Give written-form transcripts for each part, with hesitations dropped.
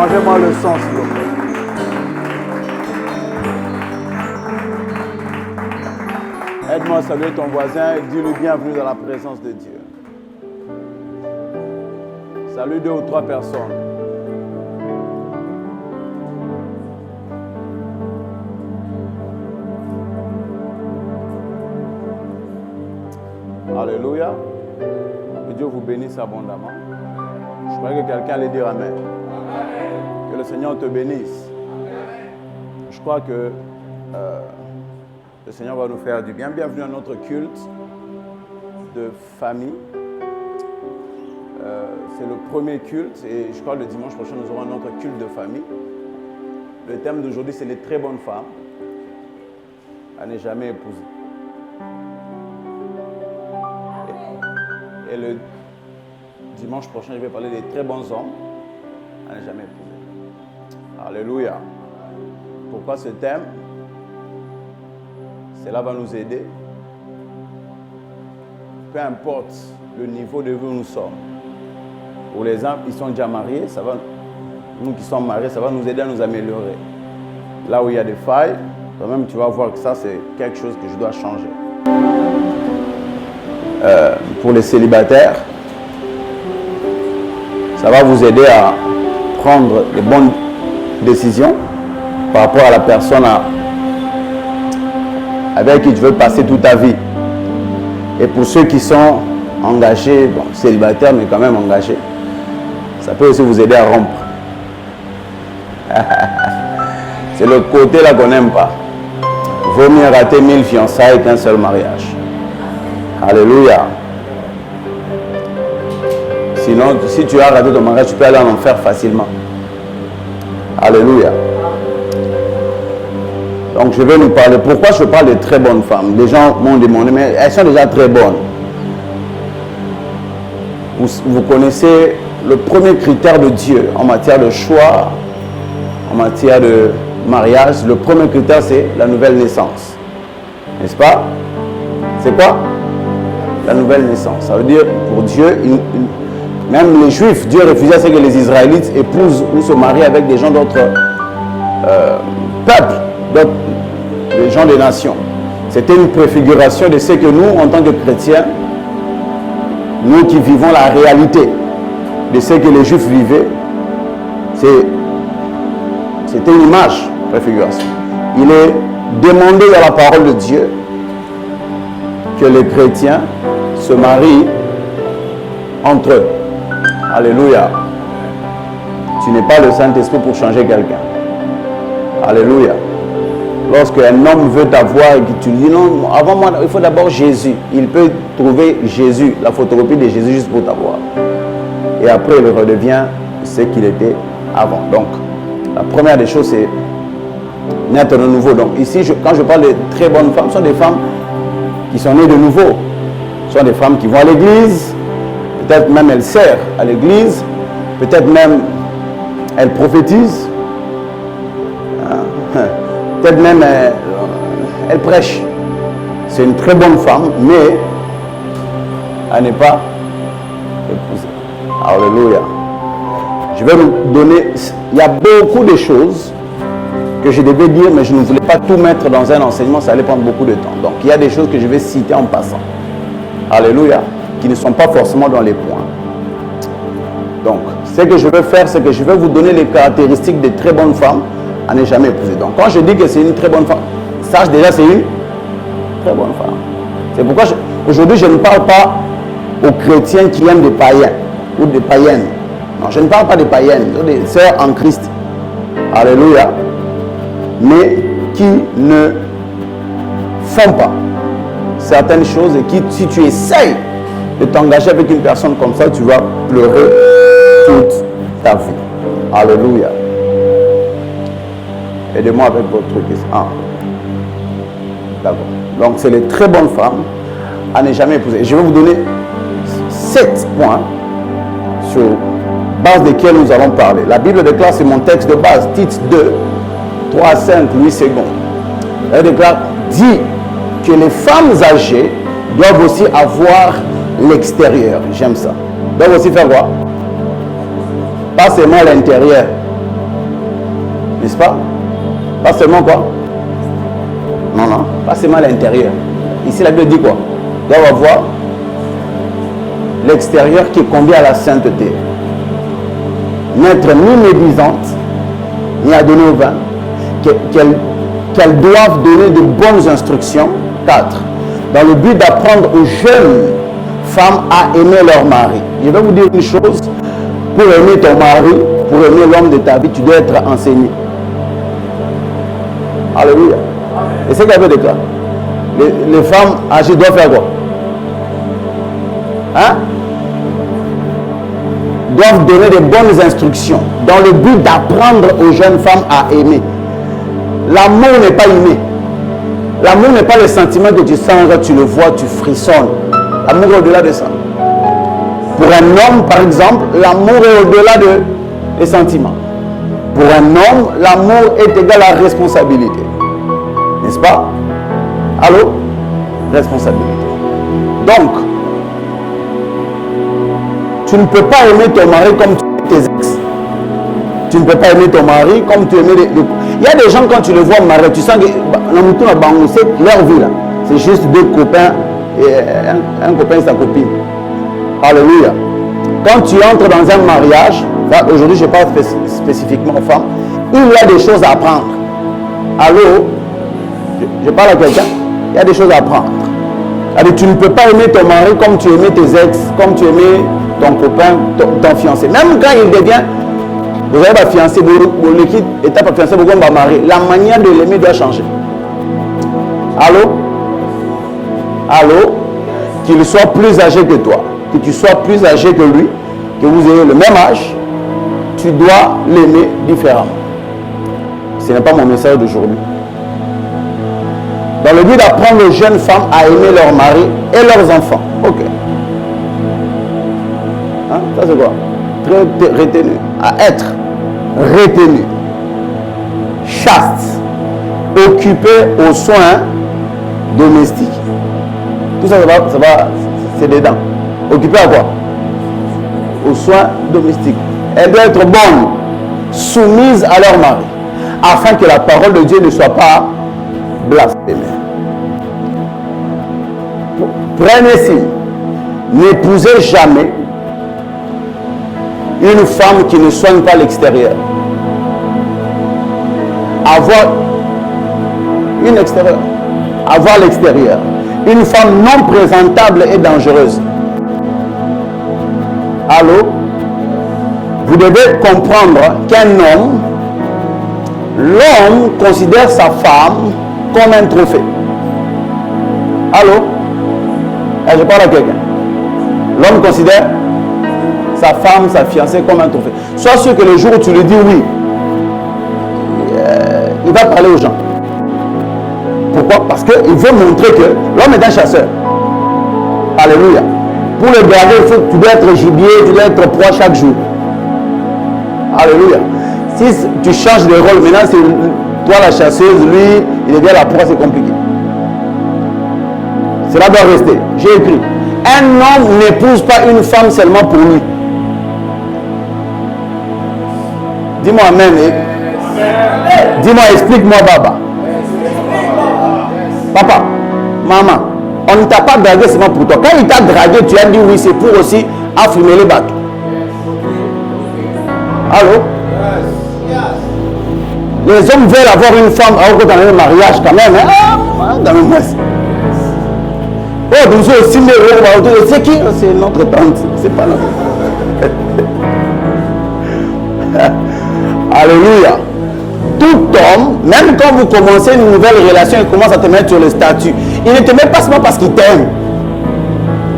Arrangez-moi le son, s'il vous plaît. Aide-moi à saluer ton voisin et dis-lui bienvenue dans la présence de Dieu. Salue 2 ou 3 personnes. Alléluia. Que Dieu vous bénisse abondamment. Je crois que quelqu'un allait dire Amen. Que le Seigneur te bénisse. Je crois que le Seigneur va nous faire du bien. Bienvenue à notre culte de famille. C'est le premier culte et je crois que le dimanche prochain nous aurons notre culte de famille. Le thème d'aujourd'hui c'est les très bonnes femmes à ne jamais épouser. Et le dimanche prochain je vais parler des très bons hommes à ne jamais épouser. Alléluia. Pourquoi ce thème? Cela va nous aider. Peu importe le niveau de vie où nous sommes. Pour les hommes, ils sont déjà mariés, ça va, nous qui sommes mariés, ça va nous aider à nous améliorer. Là où il y a des failles, quand même, tu vas voir que ça, c'est quelque chose que je dois changer. Pour les célibataires, ça va vous aider à prendre les bonnes décisions par rapport à la personne avec qui tu veux passer toute ta vie. Et pour ceux qui sont engagés, bon, célibataires, mais quand même engagés, ça peut aussi vous aider à rompre. C'est le côté là qu'on n'aime pas. Vaut mieux rater 1000 fiançailles qu'un seul mariage. Alléluia. Sinon, si tu as raté ton mariage, tu peux aller en enfer facilement. Alléluia. Donc je vais nous parler. Pourquoi je parle de très bonnes femmes? Les gens m'ont demandé, mais elles sont déjà très bonnes. Vous connaissez le premier critère de Dieu en matière de choix, en matière de mariage. Le premier critère, c'est la nouvelle naissance. N'est-ce pas? C'est quoi? La nouvelle naissance. Ça veut dire, pour Dieu, même les Juifs, Dieu refusait à ce que les Israélites épousent ou se marient avec des gens d'autres peuples. Des gens des nations. C'était une préfiguration de ce que nous, en tant que chrétiens, nous qui vivons la réalité de ce que les Juifs vivaient, c'était une image, préfiguration. Il est demandé dans la parole de Dieu que les chrétiens se marient entre eux. Alléluia. Tu n'es pas le Saint-Esprit pour changer quelqu'un. Alléluia. Lorsque un homme veut t'avoir et que tu lui dis non, avant moi, il faut d'abord Jésus. Il peut trouver Jésus, la photocopie de Jésus juste pour t'avoir. Et après, il redevient ce qu'il était avant. Donc, la première des choses, c'est naître de nouveau. Donc, ici, quand je parle de très bonnes femmes, ce sont des femmes qui sont nées de nouveau. Ce sont des femmes qui vont à l'église. Peut-être même elles servent à l'église. Peut-être même elles prophétisent. Peut-être même elle prêche. C'est une très bonne femme, mais elle n'est pas épousée. Alléluia. Je vais vous donner, il y a beaucoup de choses que je devais dire, mais je ne voulais pas tout mettre dans un enseignement, ça allait prendre beaucoup de temps. Donc il y a des choses que je vais citer en passant. Alléluia. Qui ne sont pas forcément dans les points. Donc, ce que je vais faire, c'est que je vais vous donner les caractéristiques des très bonnes femmes à ne jamais épouser. Donc, quand je dis que c'est une très bonne femme, sache déjà c'est une très bonne femme. C'est pourquoi aujourd'hui je ne parle pas aux chrétiens qui aiment des païens ou des païennes. Non, je ne parle pas des païennes, des sœurs en Christ. Alléluia. Mais qui ne font pas certaines choses et qui, si tu essayes de t'engager avec une personne comme ça, tu vas pleurer toute ta vie. Alléluia. Aidez-moi avec votre truc. Ah. D'accord. Donc, c'est les très bonnes femmes à ne jamais épouser. Je vais vous donner 7 points sur base desquels nous allons parler. La Bible déclare, c'est mon texte de base, Tite 2, 3 à 5, 8 secondes. Elle déclare, dit que les femmes âgées doivent aussi avoir l'extérieur. J'aime ça. Doivent aussi faire quoi? Pas seulement l'intérieur. N'est-ce pas? Pas seulement quoi? Non, non, pas seulement l'intérieur. Ici, la Bible dit quoi? Doit avoir l'extérieur qui convient à la sainteté. N'être ni médisante, ni à donner au vin, qu'elles doivent donner de bonnes instructions. 4. Dans le but d'apprendre aux jeunes femmes à aimer leur mari. Je vais vous dire une chose, pour aimer ton mari, pour aimer l'homme de ta vie, tu dois être enseigné. Alléluia. Et c'est qu'il y avait des cas. Les femmes âgées doivent faire quoi? Hein? Doivent donner de bonnes instructions dans le but d'apprendre aux jeunes femmes à aimer. L'amour n'est pas inné. L'amour n'est pas le sentiment que tu sens, tu le vois, tu frissonnes. L'amour est au-delà de ça. Pour un homme, par exemple, l'amour est au-delà des sentiments. Pour un homme, l'amour est égal à la responsabilité. N'est-ce pas? Allô? Responsabilité. Donc, tu ne peux pas aimer ton mari comme tu aimes tes ex. Tu ne peux pas aimer ton mari comme tu aimais les... Il y a des gens, quand tu les vois mariés, tu sens que c'est leur vie là. C'est juste deux copains, et un copain et sa copine. Alléluia. Quand tu entres dans un mariage, aujourd'hui je parle spécifiquement aux femmes, il y a des choses à apprendre. Allô? Je parle à quelqu'un, il y a des choses à apprendre. Alors, tu ne peux pas aimer ton mari comme tu aimais tes ex, comme tu aimais ton copain, ton fiancé. Même quand il devient, vous avez ma fiancé, l'équipe étape à fiancé, vous va marier. La manière de l'aimer doit changer. Allô? Allô? Qu'il soit plus âgé que toi, que tu sois plus âgé que lui, que vous ayez le même âge, tu dois l'aimer différemment. Ce n'est pas mon message d'aujourd'hui. Dans le but d'apprendre aux jeunes femmes à aimer leur mari et leurs enfants. Ok. Hein? Ça c'est quoi? Très retenu. À être retenu. Chaste. Occupé aux soins domestiques. Tout ça, c'est dedans. Occupé à quoi? Aux soins domestiques. Elle doit être bonne, soumise à leur mari, afin que la parole de Dieu ne soit pas blasphémée. Prenez signe, n'épousez jamais une femme qui ne soigne pas l'extérieur. Avoir une extérieure, avoir l'extérieur. Une femme non présentable est dangereuse. Allô? Vous devez comprendre qu'un homme, l'homme considère sa femme comme un trophée. Allô? Je parle à quelqu'un. L'homme considère sa femme, sa fiancée comme un trophée. Sois sûr que le jour où tu lui dis oui, il va parler aux gens. Pourquoi? Parce qu'il veut montrer que l'homme est un chasseur. Alléluia. Pour le garder, il faut que tu dois être gibier, tu dois être proie chaque jour. Alléluia. Si tu changes de rôle, maintenant c'est toi la chasseuse, lui, il devient la proie, c'est compliqué. Cela doit rester. J'ai écrit. Un homme n'épouse pas une femme seulement pour lui. Dis-moi amen. Dis-moi, explique-moi, Baba. Papa, maman, on ne t'a pas dragué seulement pour toi. Quand il t'a dragué, tu as dit oui, c'est pour aussi affumer les bateaux. Allô? Les hommes veulent avoir une femme dans un mariage quand même. Hein? Dans le mois. Oh, nous aussi, c'est qui? C'est notre tante. C'est pas notre. Alléluia. Tout homme, même quand vous commencez une nouvelle relation, il commence à te mettre sur le statut. Il ne te met pas seulement parce qu'il t'aime.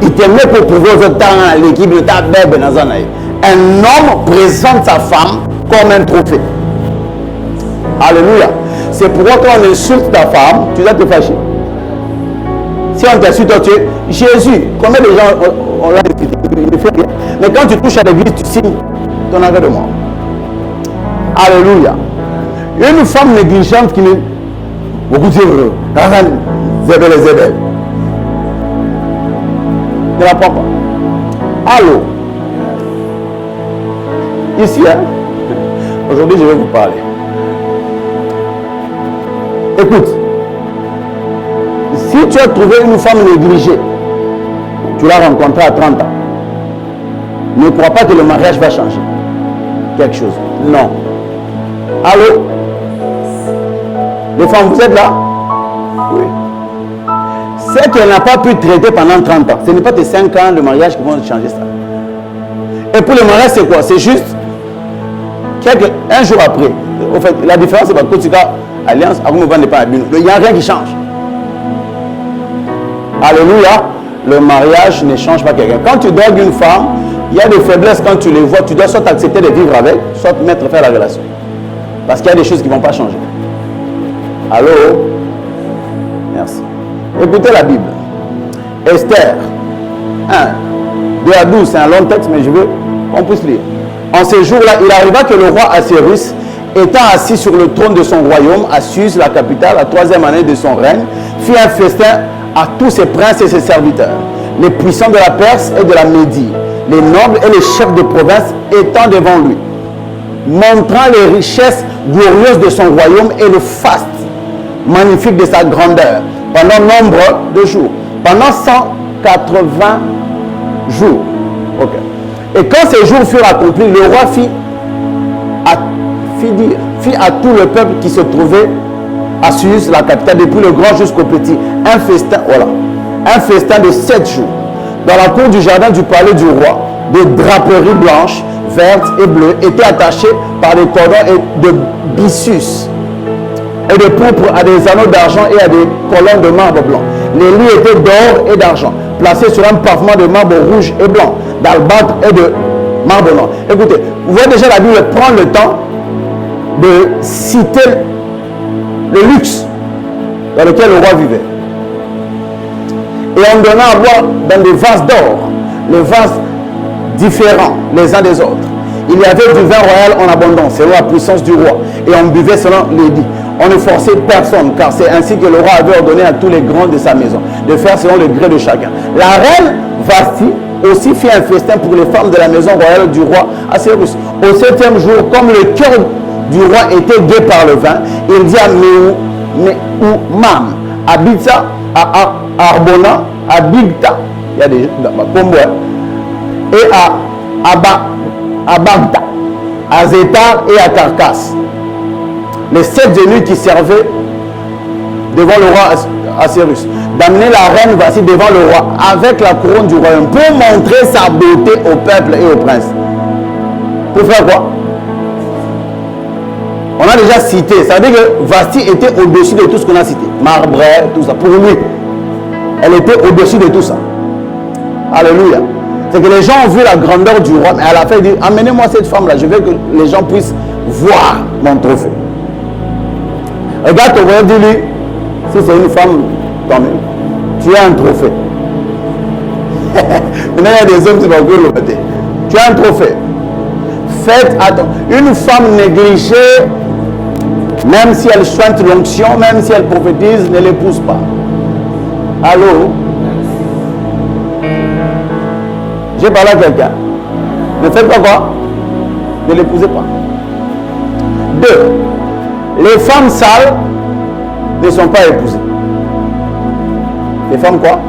Il te met pour pouvoir faire temps l'équipe de ta bébé dans un œil. Un homme présente sa femme comme un trophée. Alléluia. C'est pourquoi quand on insulte ta femme, tu dois te fâcher. Si on t'insulte, toi tu es Jésus. Combien de gens on l'a discuté? Il ne fait rien. Mais quand tu touches à l'église, tu signes ton arrêt de mort. Alléluia. Une femme négligente qui ne... Beaucoup disent Zébel et Zébel. Ne la prends pas. Allô. Ici, hein? Aujourd'hui, je vais vous parler. Écoute, si tu as trouvé une femme négligée, tu l'as rencontrée à 30 ans, ne crois pas que le mariage va changer quelque chose. Non. Allô? Les femmes, vous êtes là? Oui. C'est qu'elle n'a pas pu traiter pendant 30 ans. Ce n'est pas tes 5 ans de mariage qui vont changer ça. Et pour le mariage, c'est quoi? C'est juste un jour après. En fait, la différence, c'est que tu as alliance, il n'y a rien qui change. Alléluia. Le mariage ne change pas quelqu'un. Quand tu drogues une femme, il y a des faiblesses quand tu les vois. Tu dois soit accepter de vivre avec, soit mettre fin à la relation. Parce qu'il y a des choses qui ne vont pas changer. Allô? Merci. Écoutez la Bible. Esther 1, 2 à 12, c'est un long texte, mais je veux qu'on puisse lire. En ces jours-là, il arriva que le roi Assyrus, étant assis sur le trône de son royaume, à Suse, la capitale, la 3e année de son règne, fit un festin à tous ses princes et ses serviteurs, les puissants de la Perse et de la Médie, les nobles et les chefs de province étant devant lui, montrant les richesses glorieuses de son royaume et le faste magnifique de sa grandeur, pendant nombre de jours, pendant 180 jours. Okay. Et quand ces jours furent accomplis, le roi fit à tout le peuple qui se trouvait à Suse, la capitale, depuis le grand jusqu'au petit, un festin, voilà, un festin de 7 jours. Dans la cour du jardin du palais du roi, des draperies blanches, vertes et bleues étaient attachées par des cordons et de byssus et de pourpre à des anneaux d'argent et à des colonnes de marbre blanc. Les lits étaient d'or et d'argent, placés sur un pavement de marbre rouge et blanc, d'albâtre et de marbre noir. Écoutez, vous voyez déjà la Bible prendre le temps de citer le luxe dans lequel le roi vivait. Et on donnait à boire dans des vases d'or, les vases différents les uns des autres. Il y avait du vin royal en abondance, selon la puissance du roi, et on buvait selon l'édit. On ne forçait personne, car c'est ainsi que le roi avait ordonné à tous les grands de sa maison de faire selon le gré de chacun. La reine Vasti aussi fit un festin pour les femmes de la maison royale du roi Assyrus. Au 7e jour, comme le cœur du roi était gai par le vin, il dit à Meoumam, à Bitsa, à Arbona, à Bigta, il y a des combos, et à Bagda, à Zétar et à Carcasse, les 7 eunuques qui servaient devant le roi Assyrus, d'amener la reine Vasti devant le roi avec la couronne du royaume pour montrer sa beauté au peuple et au prince. Pour faire quoi? On a déjà cité, ça veut dire que Vasti était au-dessus de tout ce qu'on a cité. Marbre, tout ça. Pour lui, elle était au-dessus de tout ça. Alléluia. C'est que les gens ont vu la grandeur du roi, mais à la fin, il dit, amenez-moi cette femme-là, je veux que les gens puissent voir mon trophée. Regarde ton voisin, dis-lui, si c'est une femme, tant mieux. Tu as un trophée. Maintenant, il y a des hommes qui vont le côté. Tu as un trophée. Faites attention. Une femme négligée, même si elle chante l'onction, même si elle prophétise, ne l'épouse pas. Allô? J'ai parlé à quelqu'un. Ne faites pas quoi? Ne l'épousez pas. 2. Les femmes sales ne sont pas épousées. Les femmes quoi?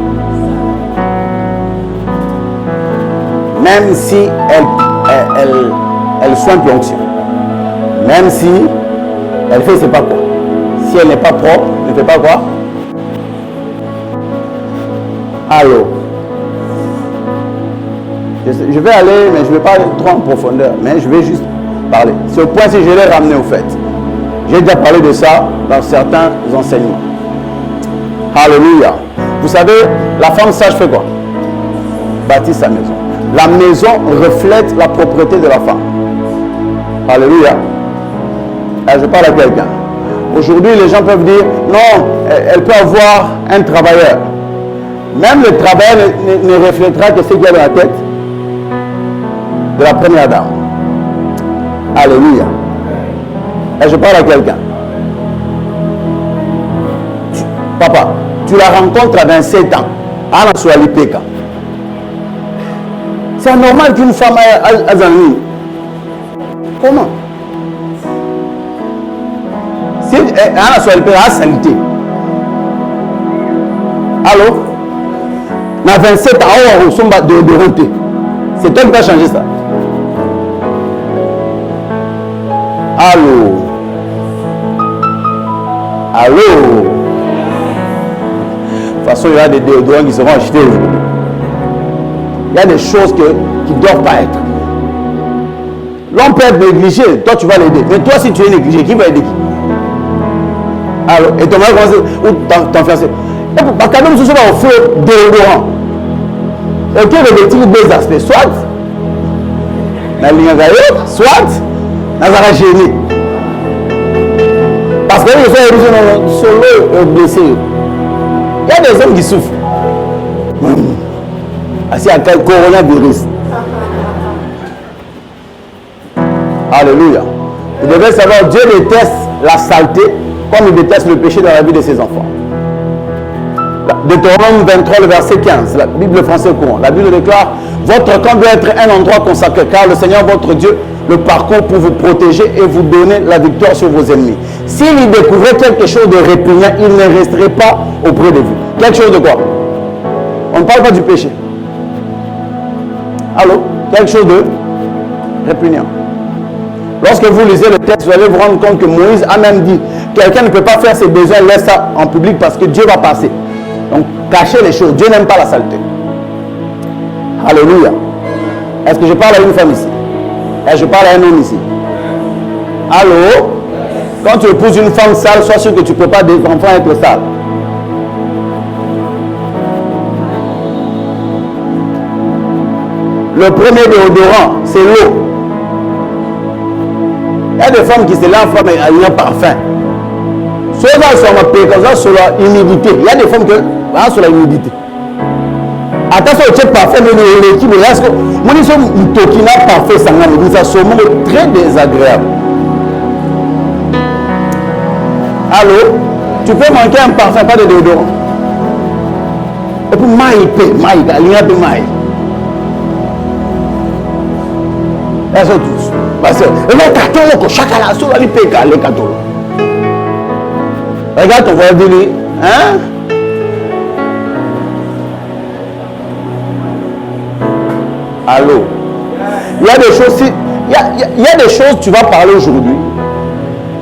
Même si elles soignent l'onction. Même si elle fait c'est pas quoi. Si elle n'est pas propre, ne fait pas quoi? Allô? Je vais aller, mais je ne vais pas aller trop en profondeur, mais je vais juste parler. Ce point-ci, je l'ai ramené au fait. J'ai déjà parlé de ça dans certains enseignements. Alléluia. Vous savez, la femme sage fait quoi? Bâtit sa maison. La maison reflète la propreté de la femme. Alléluia. Je parle à quelqu'un. Aujourd'hui, les gens peuvent dire, non, elle peut avoir un travailleur. Même le travailleur ne reflètera que ce qu'il y a dans la tête de la première dame. Alléluia. Et je parle à quelqu'un. Papa, tu la rencontres à 27 ans. À la Soalipeka. C'est normal qu'une femme ait Comment? Si elle a soit la salité. Allô? Dans 27 ans, on sommes de renter. C'est toi qui vas changer ça. Allô? Allô? De toute façon, il y a des déodorants qui seront achetés aujourd'hui. Il y a des choses qui ne doivent pas être. L'homme peut être négligé, toi tu vas l'aider. Mais toi, si tu es négligé, qui va aider qui? Alors, et ton mari ou ton fiancé. Parce que nous sommes au feu déodorant. Et qui revêtit deux aspects. Soit, dans l'ingrédient, soit, dans la génie. Parce que les gens sont solo blessés. Il y a des hommes qui souffrent. C'est un coronavirus. Alléluia. Vous devez savoir, Dieu déteste la saleté comme il déteste le péché dans la vie de ses enfants. Deutéronome 23, le verset 15, la Bible française courant. La Bible déclare, votre camp doit être un endroit consacré, car le Seigneur votre Dieu le parcourt pour vous protéger et vous donner la victoire sur vos ennemis. S'il y découvrait quelque chose de répugnant, il ne resterait pas auprès de vous. Quelque chose de quoi? On ne parle pas du péché. Allô? Quelque chose de répugnant. Lorsque vous lisez le texte, vous allez vous rendre compte que Moïse a même dit, quelqu'un ne peut pas faire ses besoins, laisse ça en public parce que Dieu va passer. Donc, cachez les choses. Dieu n'aime pas la saleté. Alléluia. Est-ce que je parle à une femme ici? Est-ce que je parle à un homme ici? Allô? Quand tu épouses une femme sale, sois sûr que tu ne peux pas des enfants être sales. Le premier déodorant, c'est l'eau. Il y a des femmes qui se lavent avec un parfum. Soit sur la humidité. Il y a des femmes qui sont sur la humidité. Attention au parfum, mais l'équipe, est-ce que moi, je suis parfait, ça c'est très désagréable. Allô? Tu peux manquer un parfum, pas de déodorant. Et puis, maï, il y a de maï. Elles sont tous. Parce que, regarde ton voisin, dis-lui, hein? Allô? Il y a des choses, il y a des choses, tu vas parler aujourd'hui,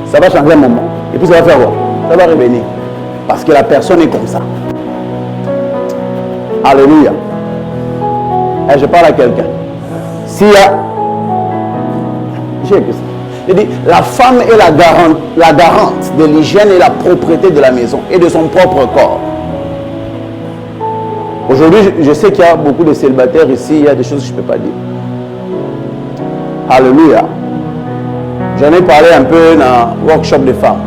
ça va changer un moment, et puis ça va faire quoi? Ça va revenir. Parce que la personne est comme ça. Alléluia. Et je parle à quelqu'un. S'il y a... Je dis, la femme est la garante de l'hygiène et la propreté de la maison et de son propre corps. Aujourd'hui, je sais qu'il y a beaucoup de célibataires ici, il y a des choses que je ne peux pas dire. Alléluia. J'en ai parlé un peu dans le workshop des femmes.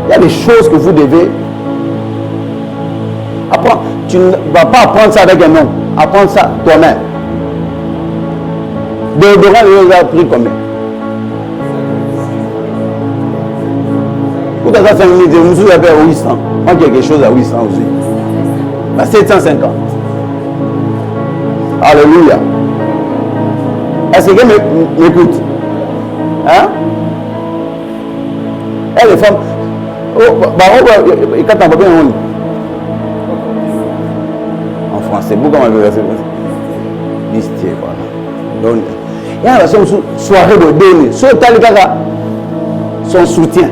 Il y a des choses que vous devez apprendre. Tu ne vas pas apprendre ça avec un homme. Apprendre ça toi-même. Déodorant, il a pris combien? Pourquoi ça, 5 minutes? Je me suis appelé à 800. Moi, quelque chose à 800 aussi. À 750. Alléluia. Est-ce que quelqu'un m'écoute? Hein? Et les femmes. Et quand on va bien, en français, beaucoup m'ont versé. Listier, voilà. Donc, il y a une soirée de donner. Sur son soutien.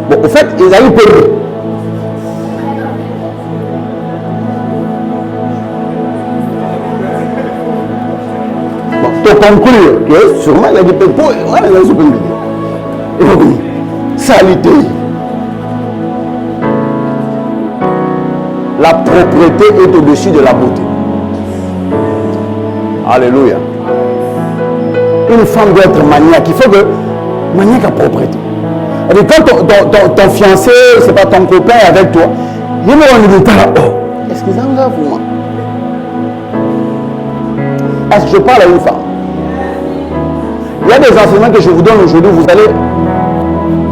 Bon, au fait, ils avaient payé. Bon, pour conclure, que sûrement il a dit pour salité. La propreté est au-dessus de la beauté. Alléluia. Une femme doit être maniaque. Il faut que maniaque à propreté. Et quand ton fiancé, c'est pas ton copain avec toi, il me dit est-ce que ça en va pour moi? Est-ce que je parle à une femme? Il y a des enseignements que je vous donne aujourd'hui, vous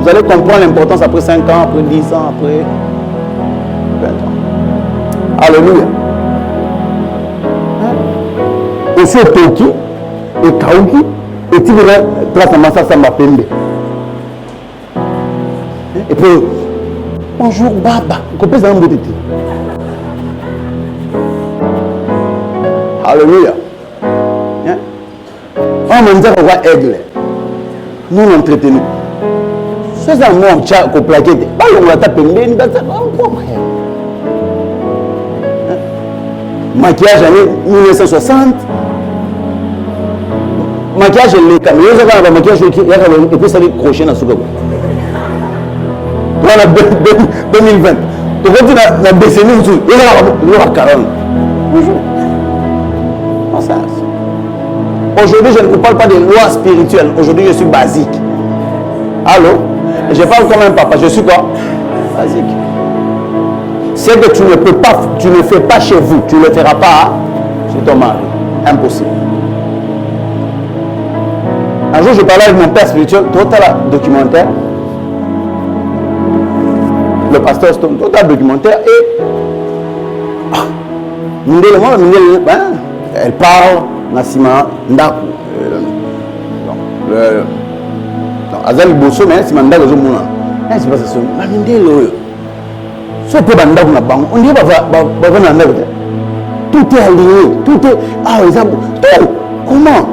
allez comprendre l'importance après 5 ans, après 10 ans, après 20 ans. Alléluia. Aussi Toki et Kauki, Et tu verras, place à Massa Samba Pembe. Et puis, bonjour Baba. Coupez un bout de thé. Alléluia. On m'a dit qu'on va aigle. Nous l'entretenons. C'est un mot qui a plaqué. Pas le mot à taper, mais il va dire, maquillage année 1960. Maquillage, les caméras, il y a un maquillage et puis ça va crochet dans ce cas. On a 2020. Tu vois, la décennie, il y a 40. Bonjour. Non, ça. Aujourd'hui, je ne vous parle pas des lois spirituelles. Aujourd'hui, je suis basique. Allô? Je parle comme un papa. Je suis quoi? Basique. C'est que tu ne peux pas, tu ne fais pas chez vous. Tu ne le feras pas chez ton mari. Impossible. Un jour, je parlais avec mon père spirituel. Total documentaire. Le pasteur Stone. Total documentaire. Et elle parle. Nassima Ndaku. Azali Bosso, mais si Mandago Zomuna. C'est pas ça. Mamindelo. Soit peu Bandago na bango. On dit tout est aligné. Tout est. Ah, ils ont. Tout. Comment?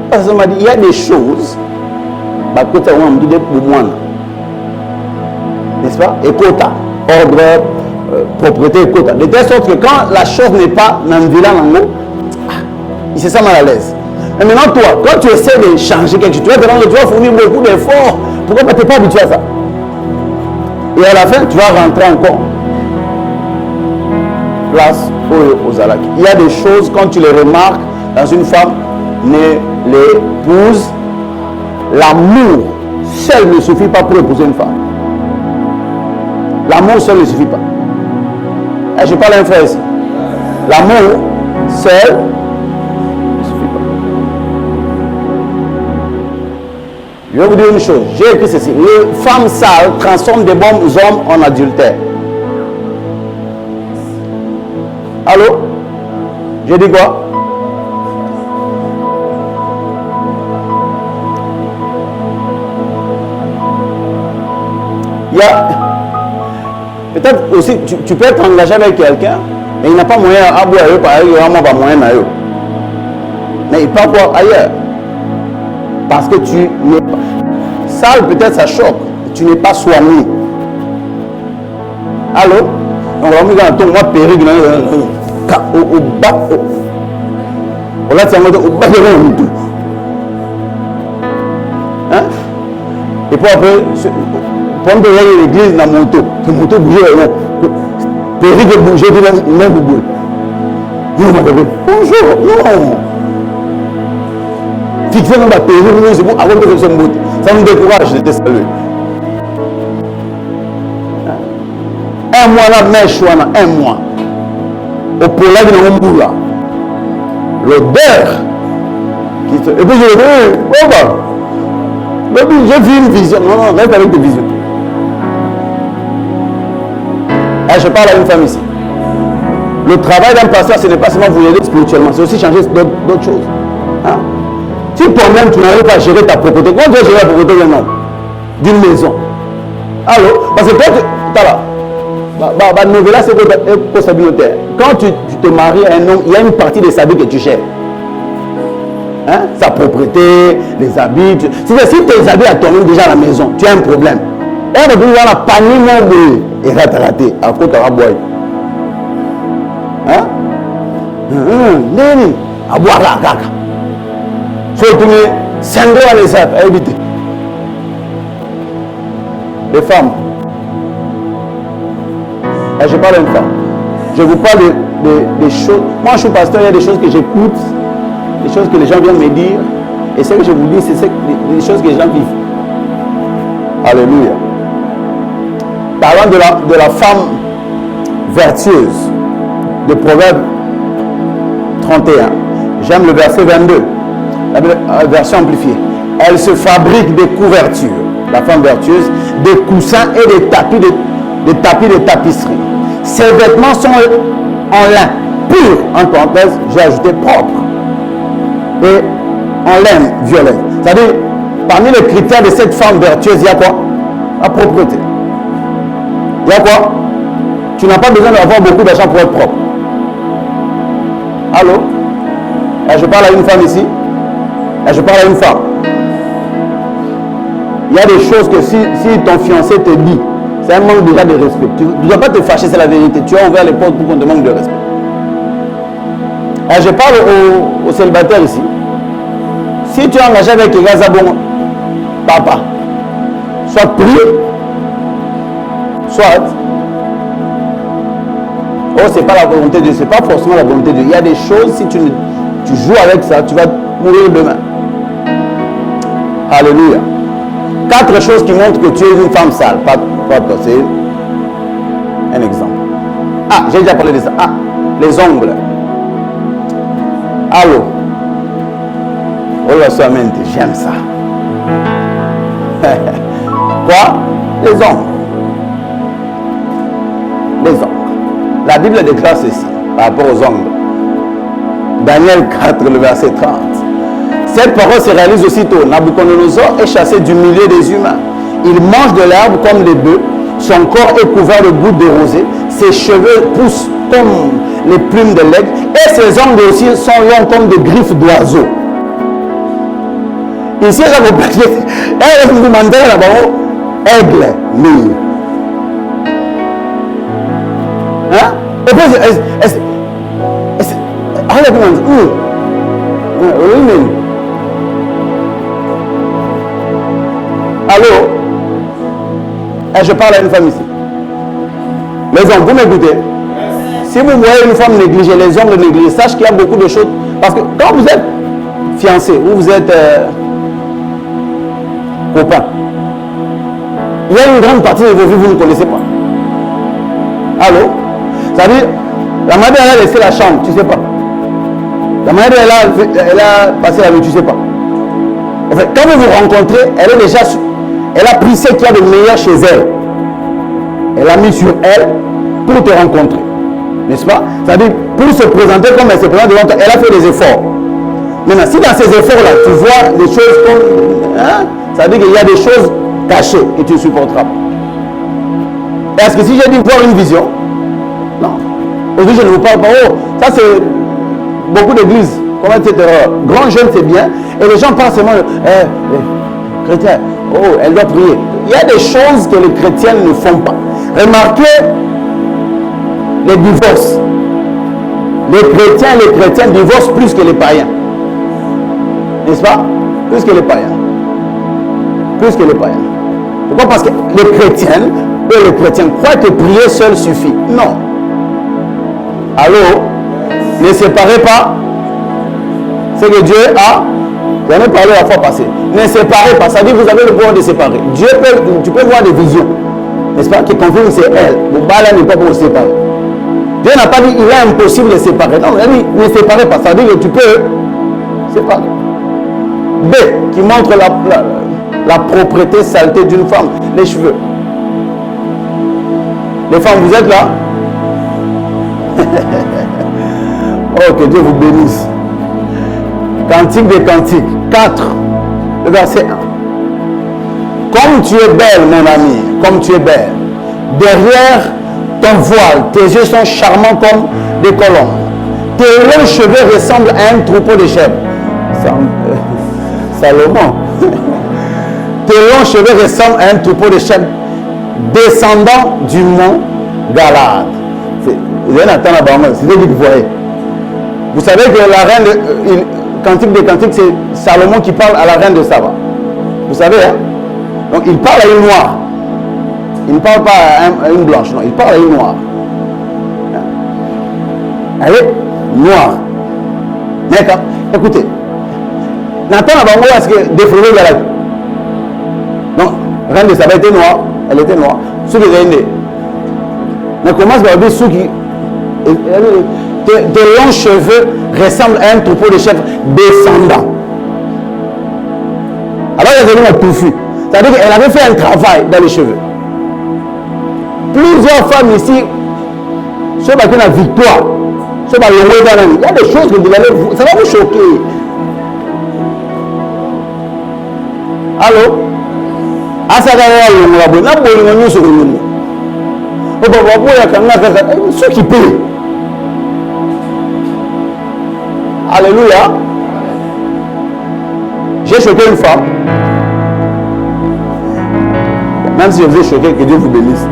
Parce qu'on m'a dit, il y a des choses. Bah, quand on dit des moines. N'est-ce pas? Et quota. Ordre, propriété et quota. De telle sorte que quand la chose n'est pas dans le village en haut, il se sent mal à l'aise. Mais maintenant, toi, quand tu essaies de changer quelque chose, tu vas fournir beaucoup d'efforts. Pourquoi tu n'es pas habitué à ça? Et à la fin, tu vas rentrer encore. Place aux alaki. Il y a des choses, quand tu les remarques dans une femme, ne l'épouse. L'amour seul ne suffit pas pour épouser une femme. L'amour seul ne suffit pas. Et je parle à un frère ici. L'amour seul. Je vais vous dire une chose, j'ai écrit ceci. Les femmes sales transforment des bons hommes en adultères. Allô? J'ai dit quoi? Il y a... Peut-être aussi, tu peux être engagé avec quelqu'un, mais il n'a pas moyen à boire, il n'y a pas moyen à eux. Mais il part quoi ailleurs? Parce que tu n'es pas... Sale, peut-être ça choque. Tu n'es pas soigné. Allô? On va me dire, moi, périgle, au bas, au bas de l'homme. Hein? Et puis après, pendant que l'église dans la moto, la moto bougeait, périgle bougeait, même bougeait. Bonjour, non. Fixez dans la période, c'est bon, avant que je sois monté. Ça me décourage de te saluer. Un mois là, mèche, un mois. Au poulain de l'omboula. L'odeur. Et puis je dis, oh bah. J'ai vu une vision. Non, reste avec des visions. Et je parle à une femme ici. Le travail d'un pasteur, ce n'est pas seulement vous aider spirituellement, c'est aussi changer d'autres choses. Hein? Si toi-même tu n'arrives pas à gérer ta propriété, comment tu vas gérer la propriété d'un homme, d'une maison? Allô? Parce que toi, c'est responsabilité. Quand tu te maries à un homme, il y a une partie de sa vie que tu gères. Hein? Sa propriété, les habits. Si tes habits à toi-même déjà à la maison, tu as un problème. Et on va dire, la panier mon et raté, à côté de la boîte. Hein? À boire la caca. Surtout, syndrome à les à éviter. Les femmes. Et je parle d'une femme. Je vous parle des choses. Moi, je suis pasteur, il y a des choses que j'écoute, des choses que les gens viennent me dire. Et ce que je vous dis, c'est des choses que les gens vivent. Alléluia. Parlant de la femme vertueuse, de Proverbe 31. J'aime le verset 22. La version amplifiée. Elle se fabrique des couvertures, la femme vertueuse, des coussins et des tapis de tapisserie. Ses vêtements sont en lin pur, en parenthèse, j'ai ajouté propre. Et on l'aime, violet. C'est-à-dire, parmi les critères de cette femme vertueuse, il y a quoi? La propreté. Il y a quoi? Tu n'as pas besoin d'avoir beaucoup d'argent pour être propre. Allô? Je parle à une femme ici. Je parle à une femme. Il y a des choses que si ton fiancé te dit, c'est un manque déjà de respect. Tu ne dois pas te fâcher, c'est la vérité. Tu as ouvert les portes pour qu'on te manque de respect. Je parle aux célibataires ici. Si tu es engagé avec Gazabon, papa, soit prié, soit. Oh, c'est pas la volonté de Dieu, c'est pas forcément la volonté de Dieu. Il y a des choses, si tu joues avec ça, tu vas mourir demain. Alléluia. 4 choses qui montrent que tu es une femme sale. Pas toi, c'est un exemple. Ah, j'ai déjà parlé de ça. Ah, les ongles. Allô. Oh là, solamente, j'aime ça. Quoi? Les ongles. Les ongles. La Bible déclare ceci par rapport aux ongles. Daniel 4, le verset 30. Cette parole se réalise aussitôt. Nabuchodonosor est chassé du milieu des humains. Il mange de l'herbe comme les bœufs. Son corps est couvert de gouttes de rosée. Ses cheveux poussent comme les plumes de l'aigle. Et ses ongles aussi sont longs comme des griffes d'oiseaux. Ici, là, vous plaît, elle vous demandez là-bas, aigle, mille. Hein? Et puis, allô? Je parle à une femme ici. Les ongles, vous m'écoutez? Si vous voyez une femme négligée, les ongles négligés, sache qu'il y a beaucoup de choses. Parce que quand vous êtes fiancé ou vous êtes copain, il y a une grande partie de vos vies, vous ne connaissez pas. Allô? C'est-à-dire, la manière dont elle a laissé la chambre, tu ne sais pas. La manière dont elle a passé la vie, tu ne sais pas. En fait, quand vous vous rencontrez, elle a pris ce qu'il y a de meilleur chez elle. Elle a mis sur elle pour te rencontrer. N'est-ce pas? C'est-à-dire, pour se présenter comme elle se présente devant toi, elle a fait des efforts. Maintenant, si dans ces efforts-là, tu vois des choses comme... Hein, ça veut dire qu'il y a des choses cachées que tu ne supporteras pas. Est-ce que si j'ai dit voir une vision? Non. Aujourd'hui, je ne vous parle pas. Oh, ça c'est beaucoup d'églises, etc. Grand jeune, c'est bien. Et les gens pensent seulement, chrétien, oh, elle doit prier. Il y a des choses que les chrétiens ne font pas. Remarquez les divorces. Les chrétiens divorcent plus que les païens. N'est-ce pas? Plus que les païens. Plus que les païens. Pourquoi? Parce que les chrétiennes croient que prier seul suffit. Non. Allô? Ne séparez pas ce que Dieu a. J'en ai parlé la fois passée. Ne séparez pas. Ça dit que vous avez le pouvoir de séparer. Tu peux voir des visions. N'est-ce pas? Qui confirment que c'est elle. Le bal n'est pas pour se séparer. Dieu n'a pas dit qu'il est impossible de séparer. Non, il a dit ne séparez pas. Ça dit que tu peux séparer. B, qui montre la propreté, saleté d'une femme. Les cheveux. Les femmes, vous êtes là? Oh, que Dieu vous bénisse. Cantique des cantiques, 4, le verset 1. Comme tu es belle, mon ami, comme tu es belle. Derrière ton voile, tes yeux sont charmants comme des colombes. Tes longs cheveux ressemblent à un troupeau de chèvres. Salomon. Tes longs cheveux ressemblent à un troupeau de chèvres descendant du mont Galade. Vous avez entendu la bande, c'est ce que vous voyez. Vous savez que la reine, Cantique des cantiques, c'est Salomon qui parle à la reine de Saba. Vous savez, hein? Donc il parle à une noire. Il ne parle pas à une blanche, non, il parle à une noire. Elle est noire. Mais quand, écoutez, Nathan la bango, est-ce que défrivé Galade? Non, reine de Saba était noire, elle était noire. Ceux qui étaient mais commence par dire ceux qui. Tes longs cheveux ressemblent à un troupeau de chèvres descendants. Alors elle est venue touffue. C'est-à-dire qu'elle avait fait un travail dans les cheveux. Plusieurs femmes ici, ceux qui ont la victoire, ceux qui ont le il y a des choses que vous allez, ça va vous choquer. Allô? Asagara l'ongla, n'a pas eu sur le monde. Au bas, ceux qui paient. Alléluia. J'ai choqué une femme. Même si je vous ai choqué, que Dieu vous bénisse.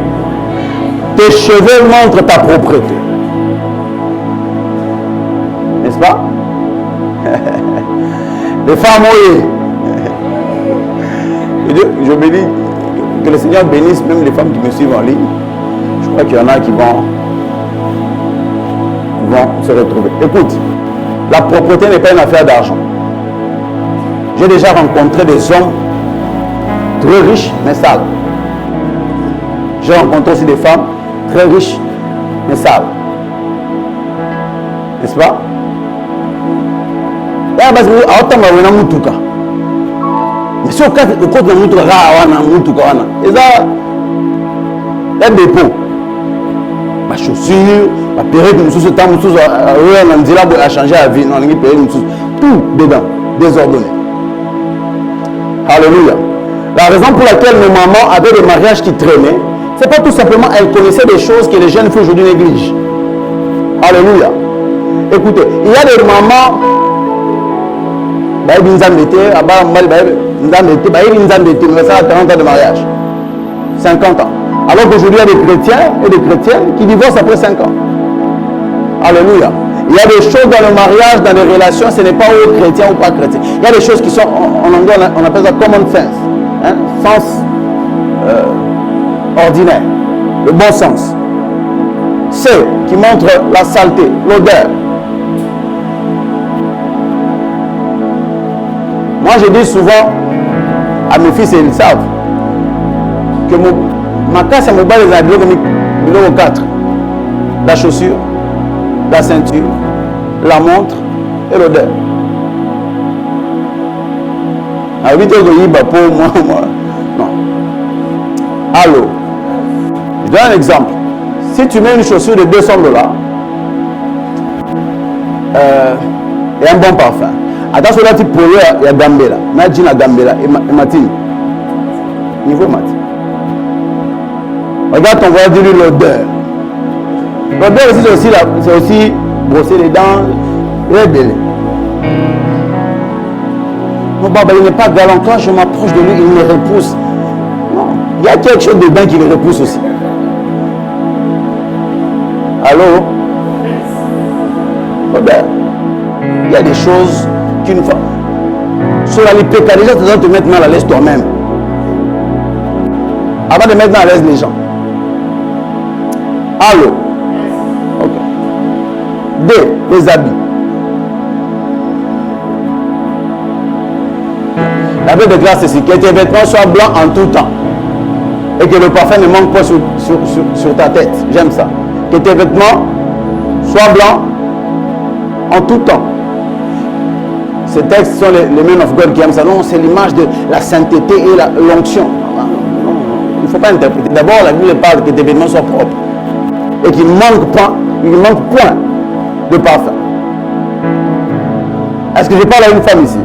Tes cheveux montrent ta propreté. N'est-ce pas? Les femmes, oui. Je bénis, que le Seigneur bénisse même les femmes qui me suivent en ligne. Je crois qu'il y en a qui vont se retrouver. Écoute, la propreté n'est pas une affaire d'argent. J'ai déjà rencontré des hommes très riches mais sales. J'ai rencontré aussi des femmes très riches mais sales. N'est-ce pas? Mais si au côté de Moutuka, il y a un dépôt. Ma chaussure, ma perruque, a changé la vie. Tout dedans, désordonné. Alléluia. La raison pour laquelle nos mamans avaient des mariages qui traînaient, c'est pas tout simplement elles connaissaient des choses que les jeunes filles aujourd'hui négligent. Alléluia. Écoutez, il y a des mamans. Mais ça a 40 ans de mariage, 50 ans. Alors qu'aujourd'hui, il y a des chrétiens et des chrétiennes qui divorcent après 5 ans. Alléluia. Il y a des choses dans le mariage, dans les relations, ce n'est pas aux chrétiens ou pas chrétiens. Il y a des choses qui sont, en anglais, on appelle ça common sense. Hein? Sens ordinaire, le bon sens. C'est qui montre la saleté, l'odeur. Moi, je dis souvent à mes fils, et ils savent, que ma casse à mon bas les habillés comme numéro 4. La chaussure, la ceinture, la montre et l'odeur. À 8 heures de Yiba pour moi. Non. Allô. Je donne un exemple. Si tu mets une chaussure de $200 et un bon parfum, attention là, tu peux il y a Gambela. Nadine a Gambela et Matine. Niveau Matine. Regarde ton voisin, dis-lui l'odeur. L'odeur aussi, c'est aussi brosser les dents, révéler. Mon baba, il n'est pas galant. Quand je m'approche de lui, il me repousse. Non, il y a quelque chose dedans qui le repousse aussi. Allô? L'odeur. Il y a des choses qu'une fois. Sur la lipéca, déjà, tu dois te mettre mal à l'aise toi-même. Avant de mettre mal à l'aise les gens. Allô? Ok. D. Les habits. La Bible déclare ceci, que tes vêtements soient blancs en tout temps. Et que le parfum ne manque pas sur ta tête. J'aime ça. Que tes vêtements soient blancs en tout temps. Ces textes sont les men of God qui aiment ça. Non, c'est l'image de la sainteté et l'onction. Il ne faut pas interpréter. D'abord, la Bible parle que tes vêtements soient propres. Et qu'il ne manque point de parfum. Est-ce que je parle à une femme ici?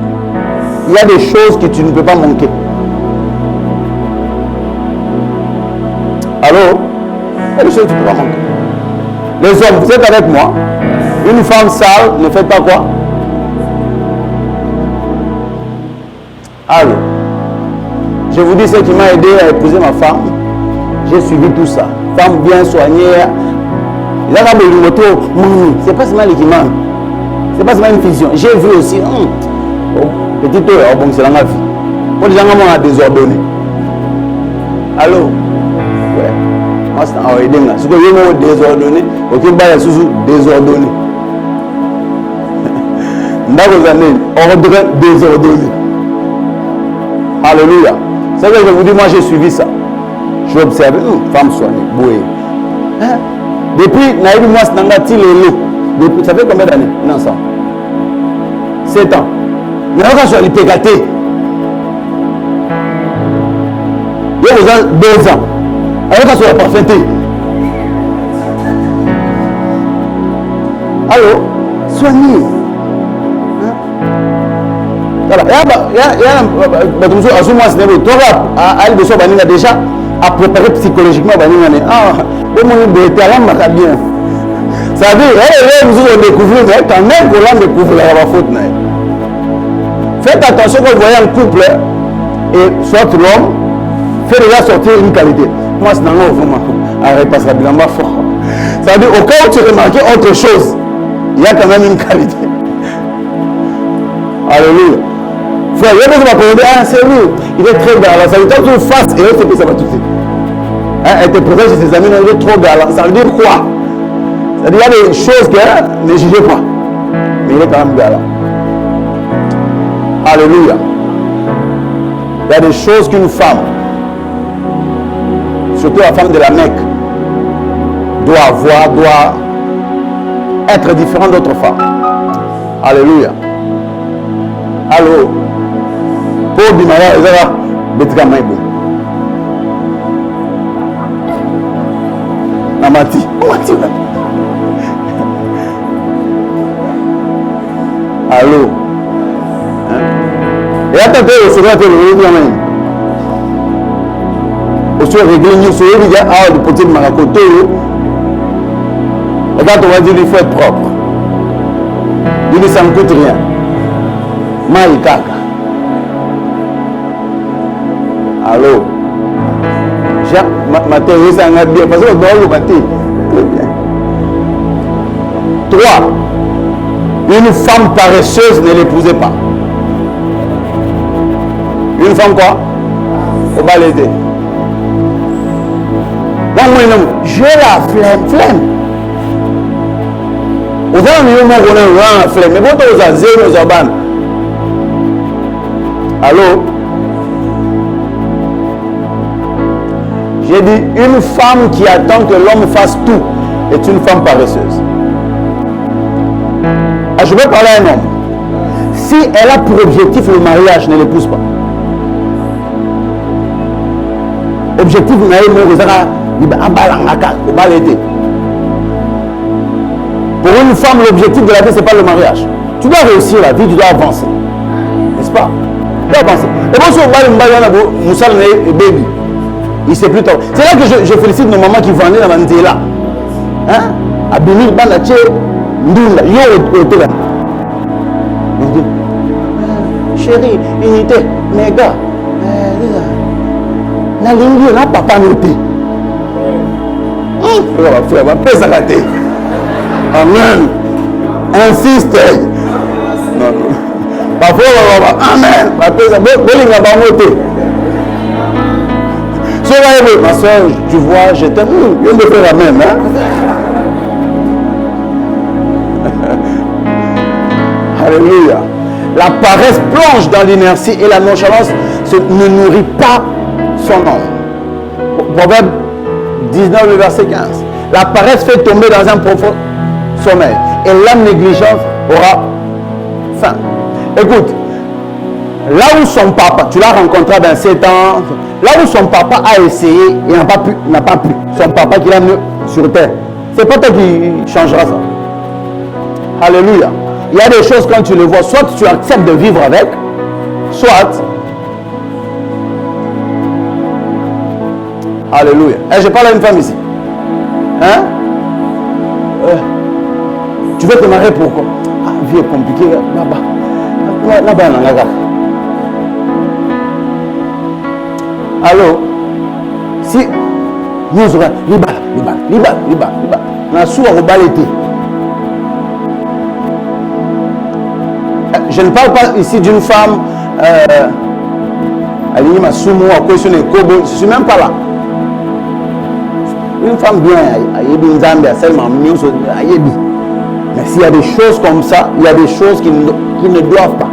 Il y a des choses que tu ne peux pas manquer. Allô? Il y a des choses que tu ne peux pas manquer. Les hommes, vous êtes avec moi? Une femme sale ne fait pas quoi? Allô? Je vous dis ce qui m'a aidé à épouser ma femme. J'ai suivi tout ça. Femme bien soignée. Il a pas de moto. C'est pas seulement l'équipement. C'est pas seulement une fusion. J'ai vu aussi. Petit peu, bon, c'est la vie. Pour les gens qui ont désordonné. Allô? Ouais. Moi, c'est un aidé. Ce que j'ai désordonné, ok, bah, sous désordonné. Ordre désordonné. Alléluia. C'est que je vous dis, moi j'ai suivi ça. J'ai observé une femme soignée. Boué. Hein? Depuis, Naïbi, moi, c'est Nangati Lelo. Depuis, ça fait combien d'années? Non, ça. 7 ans. Mais quand je suis pégaté, il y a besoin de 2 ans. Alors quand je suis parfaité. Allô? Soignez. déjà à préparer psychologiquement bien. Ça veut dire, vous allez découvrir, quand même, vous allez découvrir la faute. Faites attention quand vous voyez un couple, et soit l'homme, fait déjà sortir une qualité. Moi, c'est dans le moment. Arrête, parce que la bilan fort. Ça veut dire, au cas où tu remarques autre chose, il y a quand même une qualité. Alléluia. Frère, il y a des gens qui vont dire, ah, c'est lui, il est très galant. Ça veut dire que tu fasses et l'autre, c'est que ça va tout de suite. Elle te présente chez ses amis, il est trop galant. Ça veut dire quoi? Ça veut dire qu'il y a des choses que ne jugez pas. Mais il est quand même galant. Alléluia. Il y a des choses qu'une femme, surtout la femme de la Mecque, doit avoir, doit être différente d'autres femmes. Alléluia. Allô. Pour Bimara, Ezara, Betika Maïbou. Namati. Allô. Et attendez, le secrétaire, le même. Aussi régler une chose, il y a du côté de Marakoto. Regarde, on va dire qu'il faut être propre. Il dit ça ne coûte rien. Maïkaka. Allô. Ma théorie, ça en a bien. Parce que le droit, le matin. Très bien. 3. Une femme paresseuse ne l'épousez pas. Une femme quoi? Faut pas l'aider. Moi, j'ai la flemme. Vous avez un moment où on a la flemme. Mais vous avez zéro zaban. Allô? J'ai dit, une femme qui attend que l'homme fasse tout est une femme paresseuse. Ah, je vais parler à un homme. Si elle a pour objectif le mariage, ne l'épouse pas. Objectif, vous n'avez pas pour une femme, l'objectif de la vie, ce n'est pas le mariage. Tu dois réussir la vie, tu dois avancer. N'est-ce pas? Tu dois avancer. Et bon, si on parle de baby, il sait plus tard. C'est là que je félicite nos mamans qui vendaient dans la là. Hein? À Bénir, Banaché, Ndula, Yo, Otela. Chérie, unité, méga. La ligne, là, papa noté. Frère, va pas s'arrêter. Amen. Insiste. Non. Parfois, amen. Va pas s'arrêter. Ma soeur, tu vois, je t'aime. Je viens de faire amen. Hein? Alléluia. La paresse plonge dans l'inertie et la nonchalance ne nourrit pas son homme. Proverbe 19, le verset 15. La paresse fait tomber dans un profond sommeil et l'âme négligente aura faim. Écoute, là où son papa, tu l'as rencontré dans 7 ans, là où son papa a essayé et n'a pas pu, son papa qui l'a mis sur terre, c'est pas toi qui changera ça. Alléluia. Il y a des choses quand tu les vois, soit tu acceptes de vivre avec, soit... Alléluia. Et je parle à une femme ici. Hein? Tu veux te marier pourquoi? Ah, vie est compliquée là-bas. Là-bas, on a la. Allô? Si nous aurons liba. Je ne parle pas ici d'une femme je ne suis même pas là. Une femme bien, mais s'il y a des choses comme ça, il y a des choses qui ne doivent pas.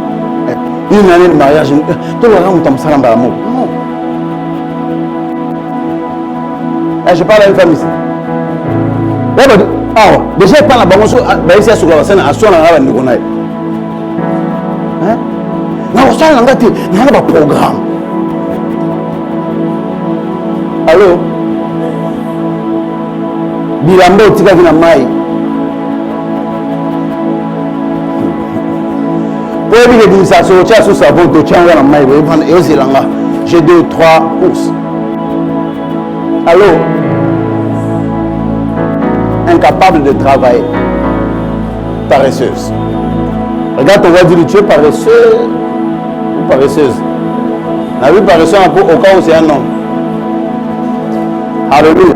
Une année de mariage, tout le monde tombe ça dans l'amour. Non. Je parle à une femme ici. Déjà, je parle à la scène, à son programme. Allô? Bilambo tika vina mai. Pour dire que ça se tient sous sa voûte, tu tiens la main, et aussi là, j'ai 2, 3 courses. Allô? Incapable de travailler. Paresseuse. Regarde, on va dire, tu es paresseux ou paresseuse. La vie paresseuse, au cas où c'est un homme. Alléluia.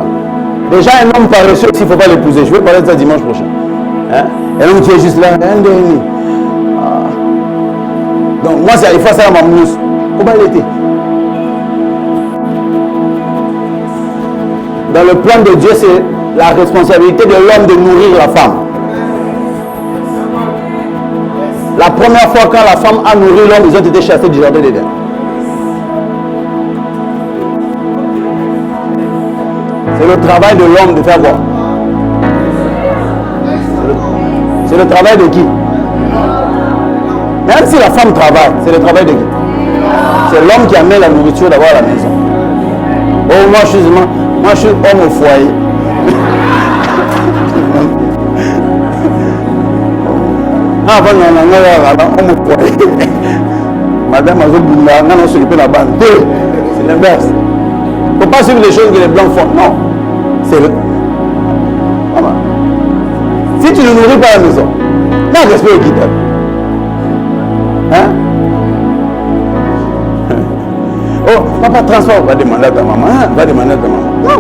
Déjà, un homme paresseux, il ne faut pas l'épouser. Je vais parler de ça dimanche prochain. Hein? Un homme qui est juste là, un dernier. Donc, moi, il faut ça à ma mousse. Comment elle était? Dans le plan de Dieu, c'est la responsabilité de l'homme de nourrir la femme. La première fois quand la femme a nourri l'homme, ils ont été chassés du jardin d'Éden. C'est le travail de l'homme de faire quoi? C'est le travail de qui? Même si la femme travaille, c'est le travail de qui? C'est l'homme qui amène la nourriture d'abord à la maison. Oh, moi je suis homme au foyer. Ah, bon, homme au foyer. Madame Azobunda, on s'occupe la bande. C'est l'inverse. Il ne faut pas suivre les choses que les blancs font. Non. C'est le. Si tu ne nourris pas la maison, non, respect au guide. Hein? Oh, papa transport, va demander à ta maman. Hein? Va demander à ta maman. Non.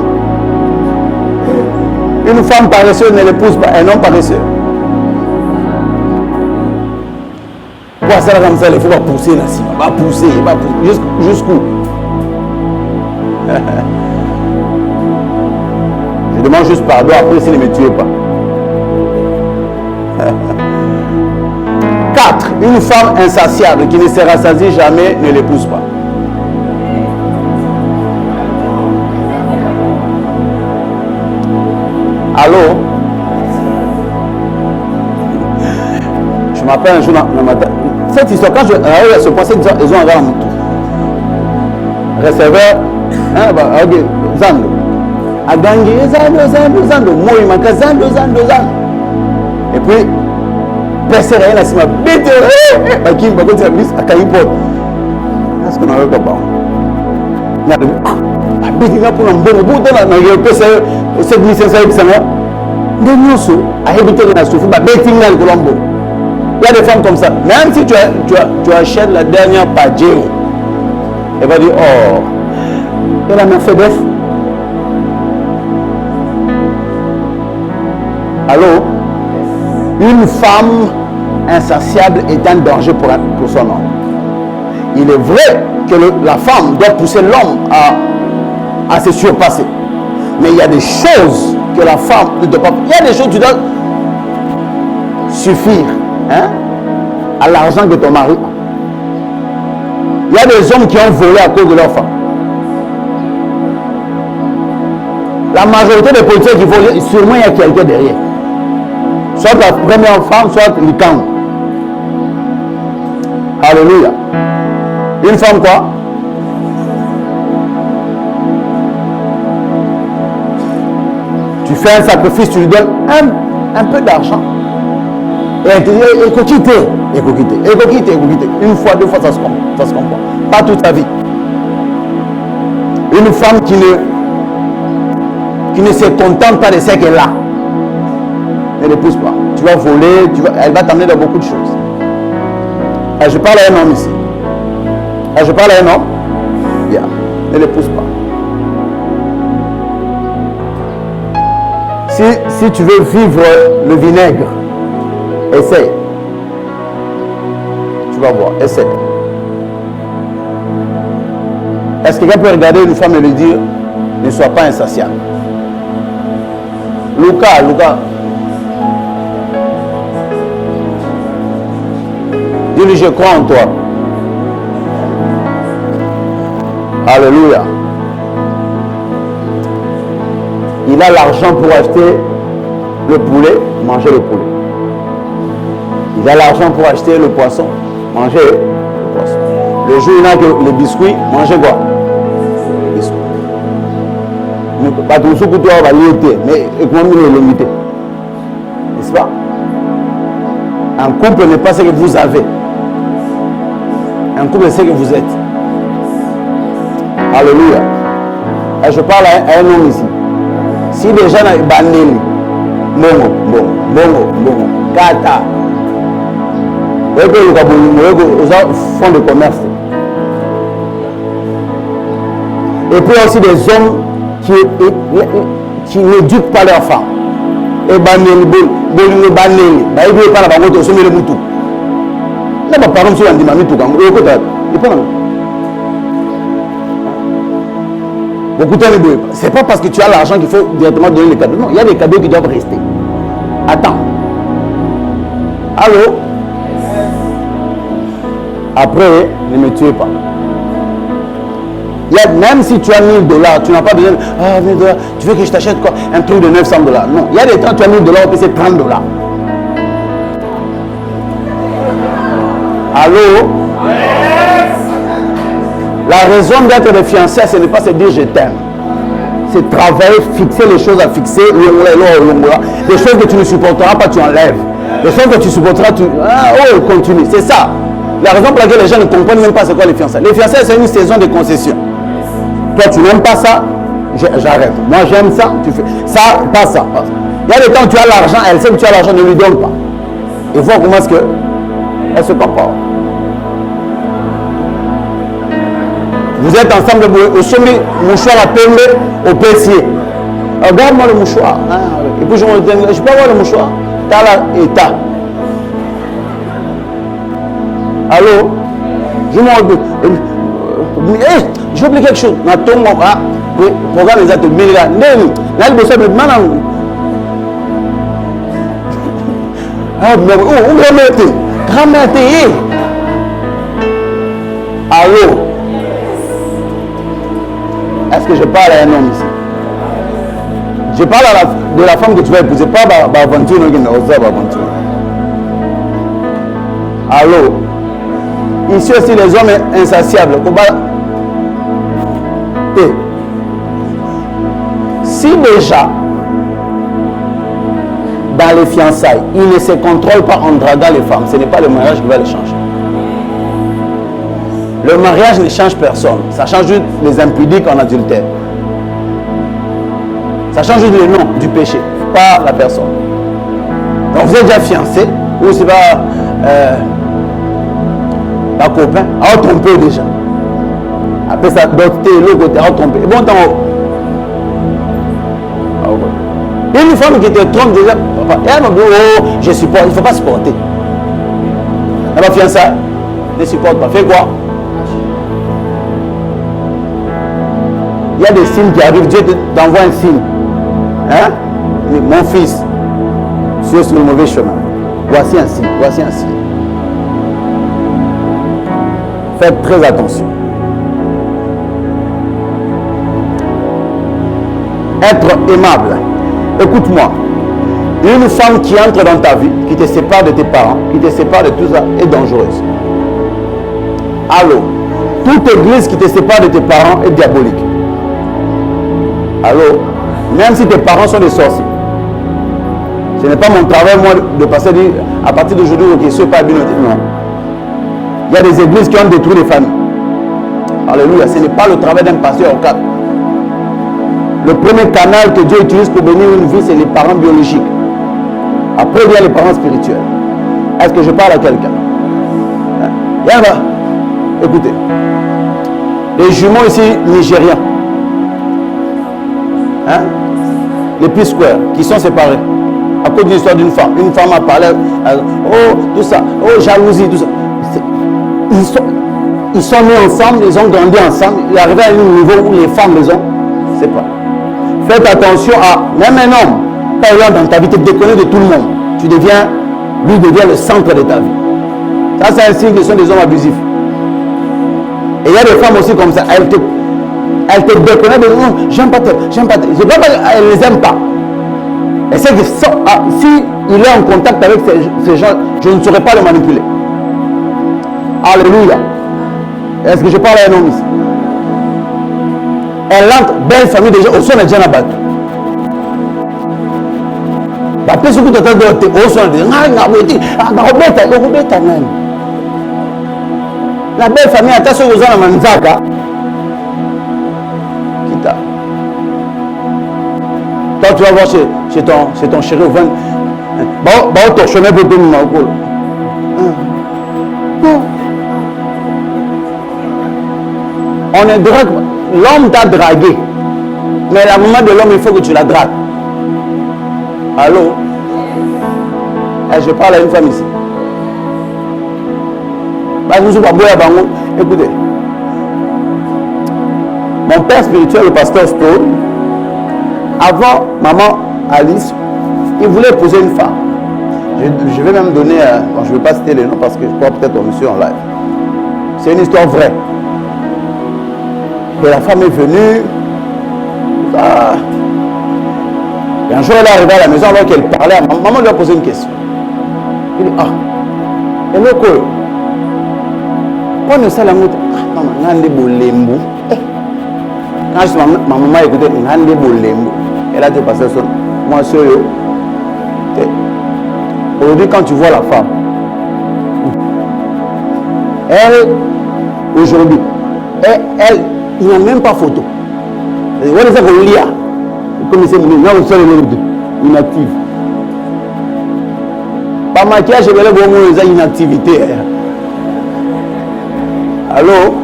Une femme paresseuse ne l'épouse pas, un homme paresseux. Pour ça, comme ça, il faut pousser là, va pousser, jusqu'où? Je demande juste pardon après s'il ne me tue pas. 4. Une femme insatiable qui ne se rassasie jamais ne l'épouse pas. Allô? Je m'appelle un jour dans le matin. Cette histoire, quand je arrive à ce point, cette histoire, ils ont un mon tour. Receveur, hein, ok, Zando. Agangi, Zando. Moi, il manque Zando. Et puis, personne rien à se m'a bête. Qui m'a dit à Miss à Caïpot. Est-ce qu'on a eu papa? Il y a bête, il y a pour un bon bout de la navire, cette mission, ça y est, mais nous, à habiter dans la souffrance, il y a des femmes comme ça. Même si tu achètes la dernière Pajero, elle va dire, oh, elle a ma faiblesse. Allô? Une femme insatiable est un danger pour son homme. Il est vrai que la femme doit pousser l'homme à se surpasser. Mais il y a des choses que la femme ne doit pas. Il y a des choses que tu dois suffire, hein, à l'argent que ton mari a. Il y a des hommes qui ont volé à cause de leur femme. La majorité des politiciens qui volent, sûrement il y a quelqu'un derrière. Soit la première femme, soit le camp. Alléluia. Une femme quoi? Tu fais un sacrifice, tu lui donnes un peu d'argent. Et elle te dit, écoutez. Une fois, 2 fois, ça se comprend. Pas toute sa vie. Une femme qui ne se contente pas de ce qu'elle a, ne l'épouse pas. Tu vas voler, elle va t'amener dans beaucoup de choses. Et je parle à un homme ici. Je parle à un homme. Yeah. Ne l'épouse pas. Si tu veux vivre le vinaigre, essaye. Tu vas voir, essaye. Est-ce que quelqu'un peut regarder une femme et lui dire, ne sois pas insatiable? Lucas. Dis-lui, je crois en toi. Alléluia. Il a l'argent pour acheter le poulet, manger le poulet. Il a l'argent pour acheter le poisson, manger le poisson. Le jour où il n'a que les biscuits, manger quoi? Les biscuits. Pas tout ce que tu vas limiter, mais comment il est limité? N'est-ce pas? Un couple n'est pas ce que vous avez. Un couple, c'est que vous êtes. Alléluia. Et je parle à un homme ici. Si les gens ont bandé, bongo, kata. Aux fonds de commerce. Et puis aussi des hommes qui n'éduquent pas leurs femmes. Et bandé, pas la banque, au le moutou. Là, ma parole sur l'andimami tout comme beaucoup de temps, c'est pas parce que tu as l'argent qu'il faut directement donner les cadeaux. Non, il y a des cadeaux qui doivent rester. Attends. Allô? Après, ne me tuez pas. Même si tu as $1000, tu n'as pas besoin de $1000, tu veux que je t'achète quoi? Un truc de $900. Non, il y a des temps tu as $1000, puis c'est $30. Allô? La raison d'être des fiancés, ce n'est pas se dire je t'aime. C'est travailler, fixer les choses à fixer, les choses que tu ne supporteras pas, tu enlèves. Les choses que tu supporteras, tu continue. C'est ça. La raison pour laquelle les gens ne comprennent même pas c'est quoi les fiançailles. Les fiançailles, c'est une saison de concession. Toi, tu n'aimes pas ça, j'arrête. Moi, j'aime ça, tu fais ça, pas ça. Il y a des temps où tu as l'argent, elle sait que tu as l'argent, ne lui donne pas. Il faut comment est-ce qu'elle se compare. Vous êtes ensemble au sommet, mouchoir à tomber au pessier. Regarde-moi le mouchoir. Et puis je peux avoir le mouchoir. T'as là et t'as. Allô? Je m'en j'ai oublié quelque chose. Oui, programme les atos. Mais là, grand-mère. Allô? Est-ce que je parle à un homme ici? Je parle de la femme que tu vas épouser, pas d'aventure. Allô? Ici aussi les hommes insatiables. Si déjà, dans les fiançailles, ils ne se contrôlent pas en draguant les femmes, ce n'est pas le mariage qui va les changer. Le mariage ne change personne. Ça change juste les impudiques en adultère. Ça change juste le nom du péché, pas la personne. Donc vous êtes déjà fiancé, ou c'est pas un copain, à tromper déjà. Après ça, d'autres, l'autre côté, à tromper. Et bon temps. Une femme qui te trompe déjà, elle m'a dit, je supporte, il ne faut pas supporter. Elle va fiancée, ne supporte pas. Fais quoi? Il y a des signes qui arrivent, Dieu t'envoie un signe. Hein? Mon fils, tu es sur le mauvais chemin. Voici un signe, voici un signe. Faites très attention. Être aimable. Écoute-moi. Une femme qui entre dans ta vie, qui te sépare de tes parents, qui te sépare de tout ça, est dangereuse. Allô? Toute église qui te sépare de tes parents est diabolique. Allô? Même si tes parents sont des sorciers. Ce n'est pas mon travail, moi, de passer à partir d'aujourd'hui, ok, ce n'est pas bien. Non. Il y a des églises qui ont détruit les familles. Alléluia. Ce n'est pas le travail d'un pasteur au cadre. Le premier canal que Dieu utilise pour bénir une vie, c'est les parents biologiques. Après, il y a les parents spirituels. Est-ce que je parle à quelqu'un? Écoutez. Les jumeaux ici, nigériens. Hein? Les P-Square, qui sont séparés. À cause d'une histoire d'une femme. Une femme a parlé. Tout ça. Jalousie, tout ça. Ils sont nés ensemble, ils ont grandi ensemble. Ils arrivent à un niveau où les femmes les ont séparés. Faites attention à, même un homme, quand il est dans ta vie, tu te déconnes de tout le monde. Lui devient le centre de ta vie. Ça, c'est un signe que ce sont des hommes abusifs. Et il y a des femmes aussi comme ça, elles te déconnent de non, j'aime pas tel. Je ne sais pas qu'elles ne les aiment pas. Et c'est que si il est en contact avec ces gens, je ne saurais pas les manipuler. Alléluia. Est-ce que je parle à un homme ici? Elle entre, belle famille déjà, au son est déjà battu. Après ce que tu as au son est déjà La belle famille, attention aux gens à Manzaka. Quitte. Toi, tu vas voir chez ton chéri au 20. Bah, ton chemin pour tout le monde. On est drague. L'homme t'a dragué. Mais la maman de l'homme, il faut que tu la dragues. Allô? Je parle à une femme ici. Écoutez. Mon père spirituel, le pasteur Stone, avant maman Alice, il voulait épouser une femme. Je vais même donner, bon, je ne vais pas citer les noms parce que je crois peut-être on monsieur en live. C'est une histoire vraie. Et la femme est venue. Et un jour, elle est arrivée à la maison alors qu'elle parlait à maman. Maman lui a posé une question. Il dit, et le quoi? On ne sait la mot. Maman, n'ande bolembo. Quand je ma maman écoutait, n'ande bolembo. Elle a dit au pasteur, moi, c'est yo. Aujourd'hui, quand tu vois la femme, elle, aujourd'hui, elle, il n'y a même pas photo. On est ça qu'on lit. Comme c'est inactive. Pas maquillage, je vais voir une inactivité. Allô?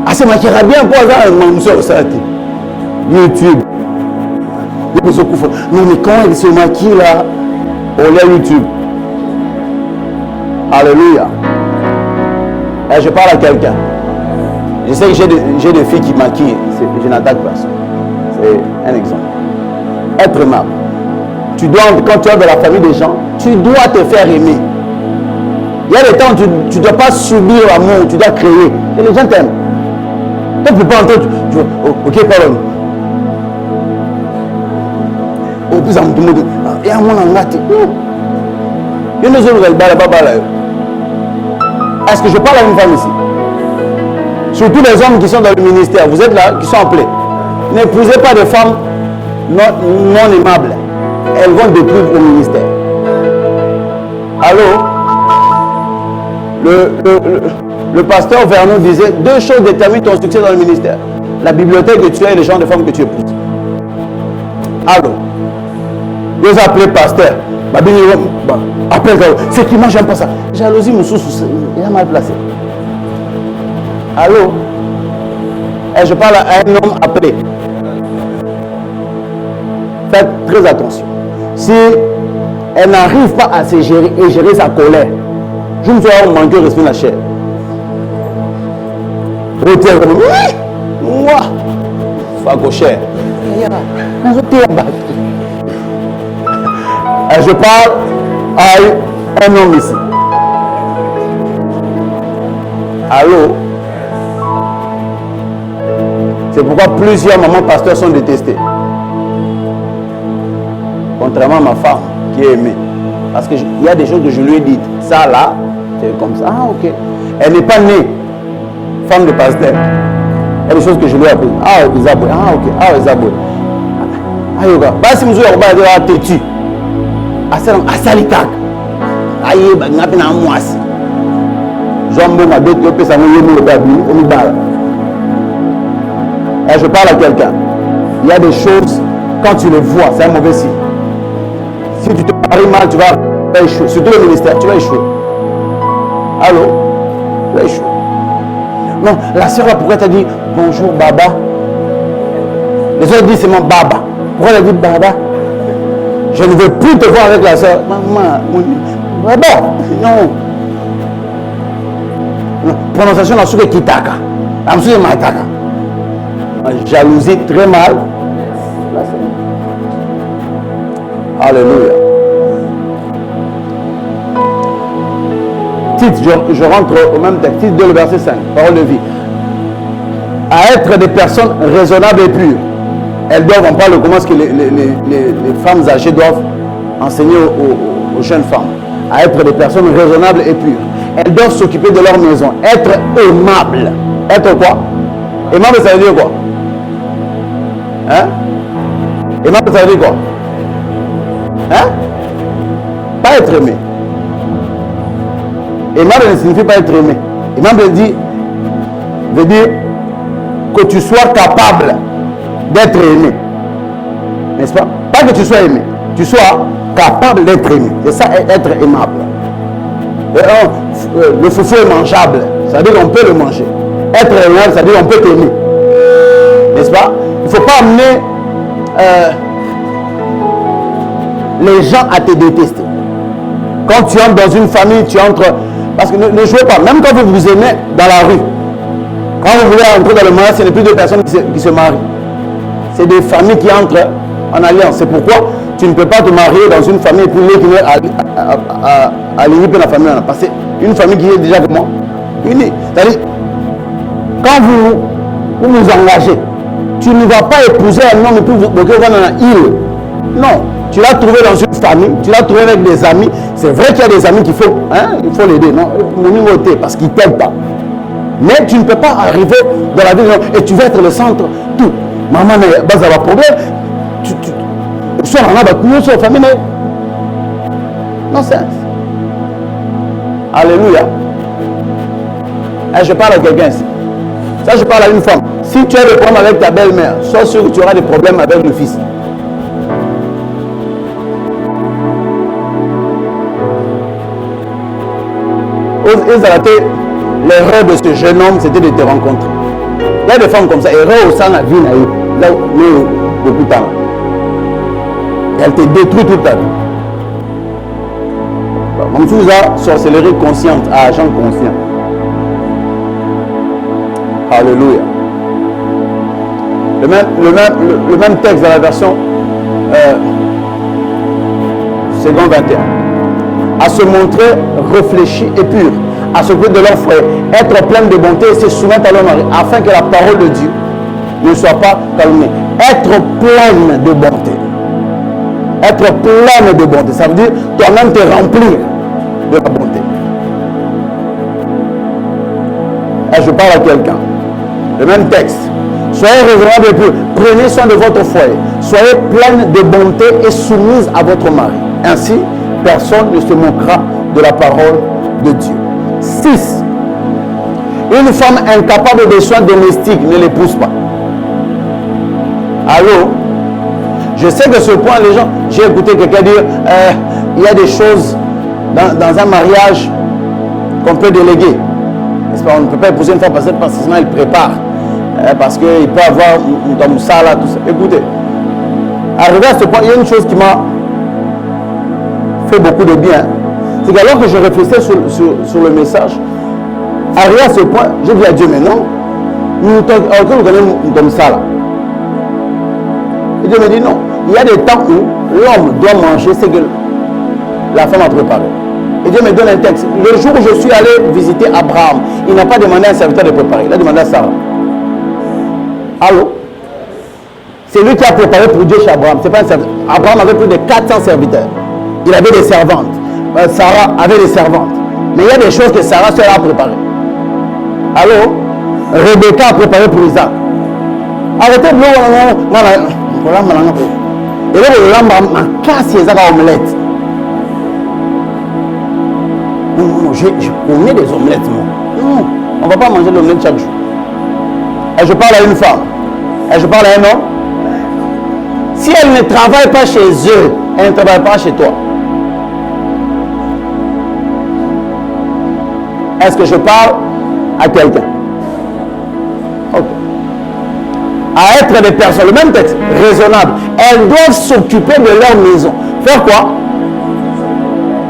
Ah, c'est maquillage bien pour ça, mon soeur, ça. YouTube. Non, mais quand elle se maquille là, on est YouTube. Alléluia. Et je parle à quelqu'un. Je sais que j'ai des filles qui maquillent. Je n'attaque personne. C'est un exemple. Être aimable. Tu dois, quand tu es dans la famille des gens, tu dois te faire aimer. Il y a des temps où tu ne dois pas subir l'amour, tu dois créer. Et les gens t'aiment. Toi, tu ne peux pas entendre. Ok, pardon. Au plus, tout le monde dit, il y a un monde en gâté. Il y a une autre là. Est-ce que je parle à une femme ici? Surtout les hommes qui sont dans le ministère, vous êtes là, qui sont appelés. N'épousez pas de femmes non aimables. Elles vont détruire au ministère. Allô? Le pasteur Vernon disait, 2 choses déterminent ton succès dans le ministère. La bibliothèque que tu as et les gens de femmes que tu épouses. Allô? Vous appelez pasteur. Appelle, c'est qui moi j'aime pas ça. Jalousie, mon sous, il est mal placé. Allô? Et je parle à un homme appelé. Faites très attention. Si elle n'arrive pas à se gérer et gérer sa colère, je me suis manqué de respect la chair. Retiens comme moi. Fago cher. Et je parle à un homme ici. Allô? C'est pourquoi plusieurs mamans pasteurs sont détestées. Contrairement à ma femme qui est aimée. Parce qu'il y a des choses que je lui ai dites. Ça là, c'est comme ça. Ah ok. Elle n'est pas née femme de pasteur. Il y a des choses que je lui ai apprises. Ah Isaboué. Ah ok. Ah Isaboué. Ah yoga. Bah si vous avez un têtu. Ah salikak. Ah yé bah n'a pas un mois. Jambon m'a dit que ça m'a yémé le babi. On y parle. Et je parle à quelqu'un. Il y a des choses, quand tu les vois, c'est un mauvais signe. Si tu te maries mal, tu vas échouer. Surtout le ministère, tu vas échouer. Allô? Tu vas échouer. Non, la sœur là, pourquoi t'as dit bonjour Baba? Les autres disent c'est mon Baba. Pourquoi elle a dit Baba? Je ne veux plus te voir avec la sœur. Maman, Baba, non. Prononciation la soupe Kitaka. La soupe Maitaka. Jalousie très mal. Alléluia. Titre, je rentre au même texte, titre de le verset 5, parole de vie. À être des personnes raisonnables et pures. Elles doivent, on parle de comment est-ce que les femmes âgées doivent enseigner aux jeunes femmes. À être des personnes raisonnables et pures. Elles doivent s'occuper de leur maison. Être aimables. Être quoi? Aimable, ça veut dire quoi? Hein? Aimable, ça veut dire quoi? Hein? Pas être aimé. Aimable ne signifie pas être aimé. Exemple veut dire que tu sois capable d'être aimé. N'est-ce pas? Pas que tu sois aimé, tu sois capable d'être aimé. C'est ça, être aimable. Le foufou est mangeable, c'est-à-dire qu'on peut le manger. Être aimable, c'est-à-dire qu'on peut t'aimer. N'est-ce pas? Il ne faut pas amener les gens à te détester. Quand tu entres dans une famille, tu entres... Parce que ne jouez pas. Même quand vous vous aimez dans la rue, quand vous voulez entrer dans le mariage, ce n'est plus deux personnes qui se marient. C'est des familles qui entrent en alliance. C'est pourquoi tu ne peux pas te marier dans une famille et puis l'équilibre à l'unité de la famille. Parce que une famille qui est déjà comment? Unie. C'est-à-dire, quand vous vous engagez, tu ne vas pas épouser un homme et puis vous allez dans la île. Non. Tu l'as trouvé dans une famille, tu l'as trouvé avec des amis. C'est vrai qu'il y a des amis qu'il faut, il faut l'aider. Non, parce qu'ils ne t'aident pas. Mais tu ne peux pas arriver dans la vie et tu vas être le centre. Tout. Maman n'a pas de problème. Tu sois dans la famille. Non sens. Alléluia. Je parle à quelqu'un ici. Ça, je parle à une femme. Si tu as des problèmes avec ta belle-mère, sois sûr que tu auras des problèmes avec le fils. Ils ont raté l'erreur de ce jeune homme, c'était de te rencontrer. Il y a des femmes comme ça, erreur au sein de la vie, là où beaucoup de temps. Elle te détruit toute ta vie. Comme tu as sorcellerie consciente à agent conscient. Alléluia. Le même texte dans la version seconde 21. À se montrer réfléchi et pur, à s'occuper de leur frère, être plein de bonté et se soumettre à leur mari, afin que la parole de Dieu ne soit pas calmée. Être pleine de bonté. Être pleine de bonté, ça veut dire toi-même te remplir de la bonté. Et je parle à quelqu'un. Le même texte. Soyez raisonnable et pur. Prenez soin de votre foyer. Soyez pleine de bonté et soumise à votre mari. Ainsi, personne ne se moquera de la parole de Dieu. 6. Une femme incapable de soins domestiques ne l'épouse pas. Allô? Je sais que ce point, les gens, j'ai écouté quelqu'un dire, il y a des choses dans un mariage qu'on peut déléguer. N'est-ce pas? On ne peut pas épouser une femme parce que sinon elle prépare. Parce qu'il peut avoir un moussa là, tout ça. Écoutez, arrivé à ce point, il y a une chose qui m'a fait beaucoup de bien. C'est qu'alors que je réfléchissais sur le message, arrivé à ce point, j'ai dit à Dieu, mais non, nous connaissons comme ça là. Et Dieu me dit non. Il y a des temps où l'homme doit manger ce que la femme a préparé. Et Dieu me donne un texte. Le jour où je suis allé visiter Abraham, il n'a pas demandé à un serviteur de préparer. Il a demandé à Sarah. Allô? C'est lui qui a préparé pour Dieu chez Abraham. C'est pas un serviteur. Abraham avait plus de 400 serviteurs. Il avait des servantes. Sarah avait des servantes. Mais il y a des choses que Sarah seule a préparées. Allô? Rebecca a préparé pour Isaac. Arrêtez de l'eau. Et là, ma casse, Isaac a omelette. Non, je connais des omelettes, moi. Non, on ne va pas manger l'omelette chaque jour. Et je parle à une femme. Et je parle à un homme. Si elle ne travaille pas chez eux, elle ne travaille pas chez toi. Est-ce que je parle à quelqu'un? Ok. À être des personnes, le même texte, raisonnable. Elles doivent s'occuper de leur maison. Faire quoi?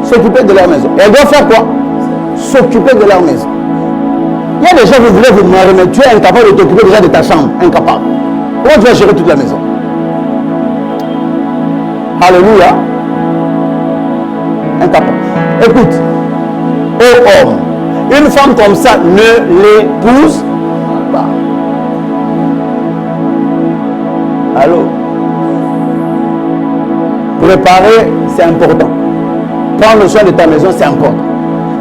S'occuper de leur maison. Et elles doivent faire quoi? S'occuper de leur maison. Il y a des gens qui voulaient vous marier, mais tu es incapable de t'occuper déjà de ta chambre. Incapable. Comment tu vas gérer toute la maison? Alléluia. Incapable. Écoute, ô homme, une femme comme ça ne l'épouse pas. Allô? Préparer, c'est important. Prendre soin de ta maison, c'est important.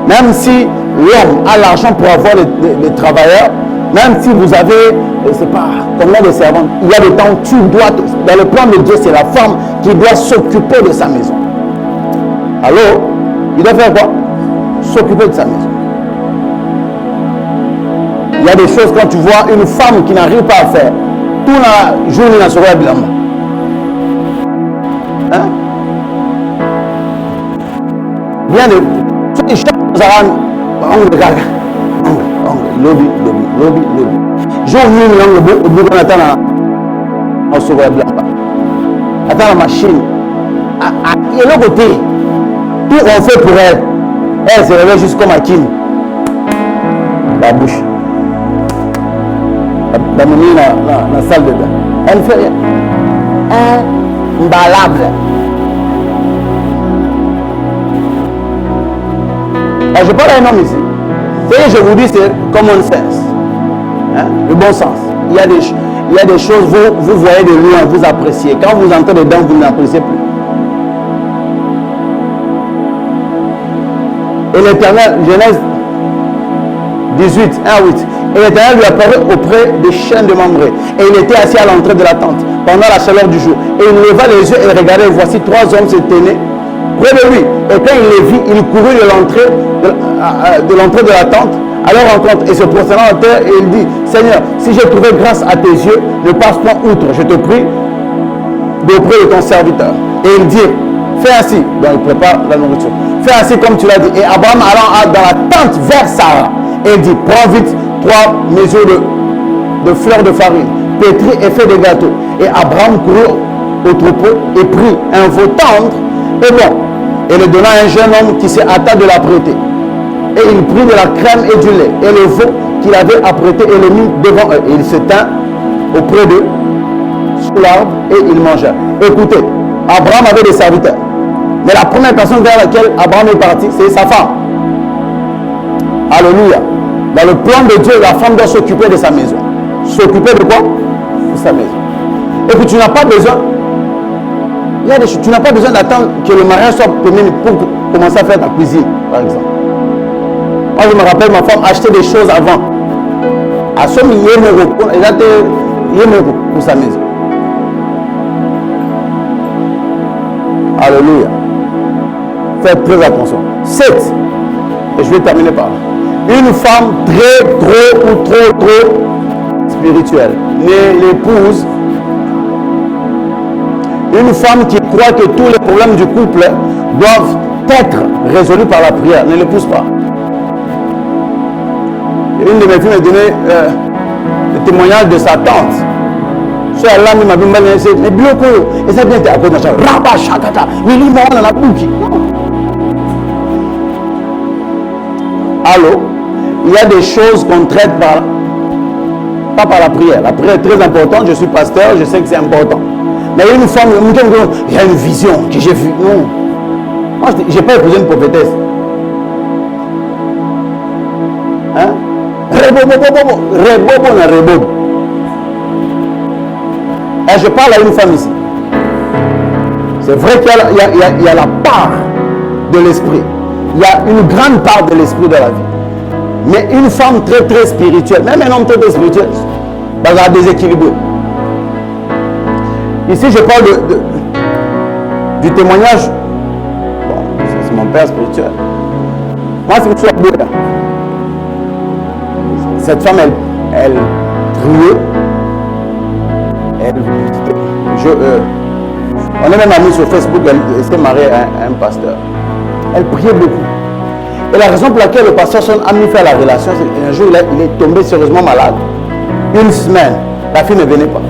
Même si l'homme a l'argent pour avoir des travailleurs, même si vous avez, je ne sais pas, combien de servantes, il y a des temps où tu dois, dans le plan de Dieu, c'est la femme qui doit s'occuper de sa maison. Allô? Il doit faire quoi? S'occuper de sa maison. y a des choses quand tu vois une femme qui n'arrive pas à faire. Tout la journée dans ce roi blanc. Hein? Bien de. Tu chaque lobby. Jour nuit, au bout on attend en se roi blanc. Attends la machine. Et l'autre côté, tout on fait pour elle. Elle se réveille juste comme Hakim. La bouche. La momie dans la salle de bain. Elle ne fait rien. Imballable. Je parle à un homme ici. Ce que je vous dis, c'est common sense. Hein? Le bon sens. Il y a des choses, vous voyez de loin, vous appréciez. Quand vous entrez dedans, vous n'appréciez plus. Et l'Éternel, Genèse 18, 1 à 8. Et l'Éternel lui apparut auprès des chênes de Mamré. Et il était assis à l'entrée de la tente pendant la chaleur du jour. Et il leva les yeux et regardait. Et voici 3 hommes se tenaient près de lui. Et quand il les vit, il courut de l'entrée de la tente à leur rencontre et se prosternant à terre. Et il dit, Seigneur, si j'ai trouvé grâce à tes yeux, ne passe pas outre. Je te prie d'auprès de ton serviteur. Et il dit, fais ainsi. Donc il prépare la nourriture. Fais ainsi comme tu l'as dit. Et Abraham allant dans la tente vers Sarah. Et il dit, prends vite 3 mesures de fleurs de farine, pétris et fais des gâteaux. Et Abraham courut au troupeau et prit un veau tendre et bon, et le donna à un jeune homme qui s'est hâta de l'apprêter. Et il prit de la crème et du lait, et le veau qu'il avait apprêté et le mit devant eux. Et il se tint auprès d'eux, sous l'arbre, et il mangea. Écoutez, Abraham avait des serviteurs. Mais la première personne vers laquelle Abraham est parti, c'est sa femme. Alléluia. Dans le plan de Dieu, la femme doit s'occuper de sa maison. S'occuper de quoi? De sa maison. Et puis tu n'as pas besoin, tu n'as pas besoin d'attendre que le mariage soit terminé pour commencer à faire ta cuisine, par exemple. Moi, je me rappelle, ma femme achetait des choses avant. À ce milieu, elle a pour sa maison. Alléluia. Faites très attention. 7. Et je vais terminer par là. Une femme trop spirituelle ne l'épouse. Une femme qui croit que tous les problèmes du couple doivent être résolus par la prière, ne l'épouse pas. Une de mes filles m'a donné le témoignage de sa tante. C'est Allah qui m'a dit, mais bloco, et ça vient à cause de ça. Rabba Shakata, mais il m'a dans la bouche. Allô? Il y a des choses qu'on traite pas par la prière. La prière est très importante, je suis pasteur, je sais que c'est important. Mais il y a une femme, il y a une vision que j'ai vue. Non. Moi, je n'ai pas épousé une prophétesse. Hein? Rebobo. Et je parle à une femme ici. C'est vrai qu'il y a la part de l'esprit. Il y a une grande part de l'esprit de la vie. Mais une femme très spirituelle, même un homme très spirituel, va la déséquilibrer. Ici, je parle du témoignage. Bon, c'est mon père spirituel. Moi, c'est une chose. Cette femme, elle priait. On est même amis sur Facebook, elle s'est mariée à un pasteur. Elle priait beaucoup. Et la raison pour laquelle le pasteur Son a mis faire la relation, c'est qu'un jour, il est tombé sérieusement malade. Une semaine, la fille ne venait pas.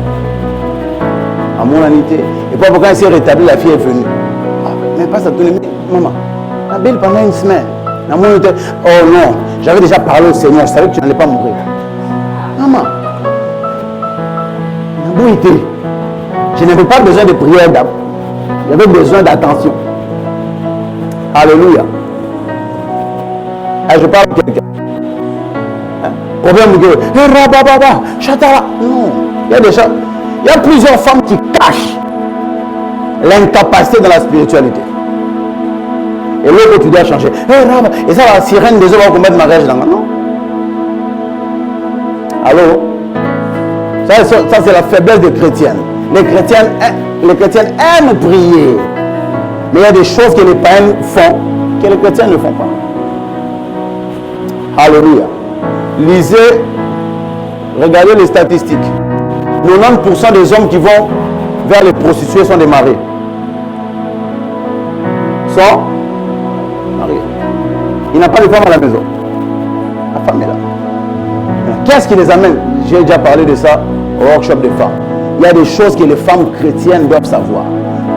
À mon anité. Et puis quand elle s'est rétablie, la fille est venue. Ah, mais pas ça tourne. Maman, la belle pendant une semaine. À mon anité. Oh non, j'avais déjà parlé au Seigneur, je savais que tu n'allais pas mourir. Maman, je n'avais pas besoin de prière d'âme. J'avais besoin d'attention. Alléluia. Je parle de quelqu'un. Problème de Chatara. Non. Il y a des gens. Il y a plusieurs femmes qui cachent l'incapacité de la spiritualité. Et l'autre, tu dois changer. Et ça, la sirène des autres va commettre mariage dans non. Allô? Ça c'est la faiblesse des chrétiennes. Les chrétiennes aiment prier. Mais il y a des choses que les païens font que les chrétiens ne font pas. Alléluia. Lisez regardez les statistiques. 90% des hommes qui vont vers les prostituées sont des maris. Sont mariés. Il n'a pas de femme à la maison. La femme est là. Qu'est-ce qui les amène? J'ai déjà parlé de ça au workshop des femmes. Il y a des choses que les femmes chrétiennes doivent savoir.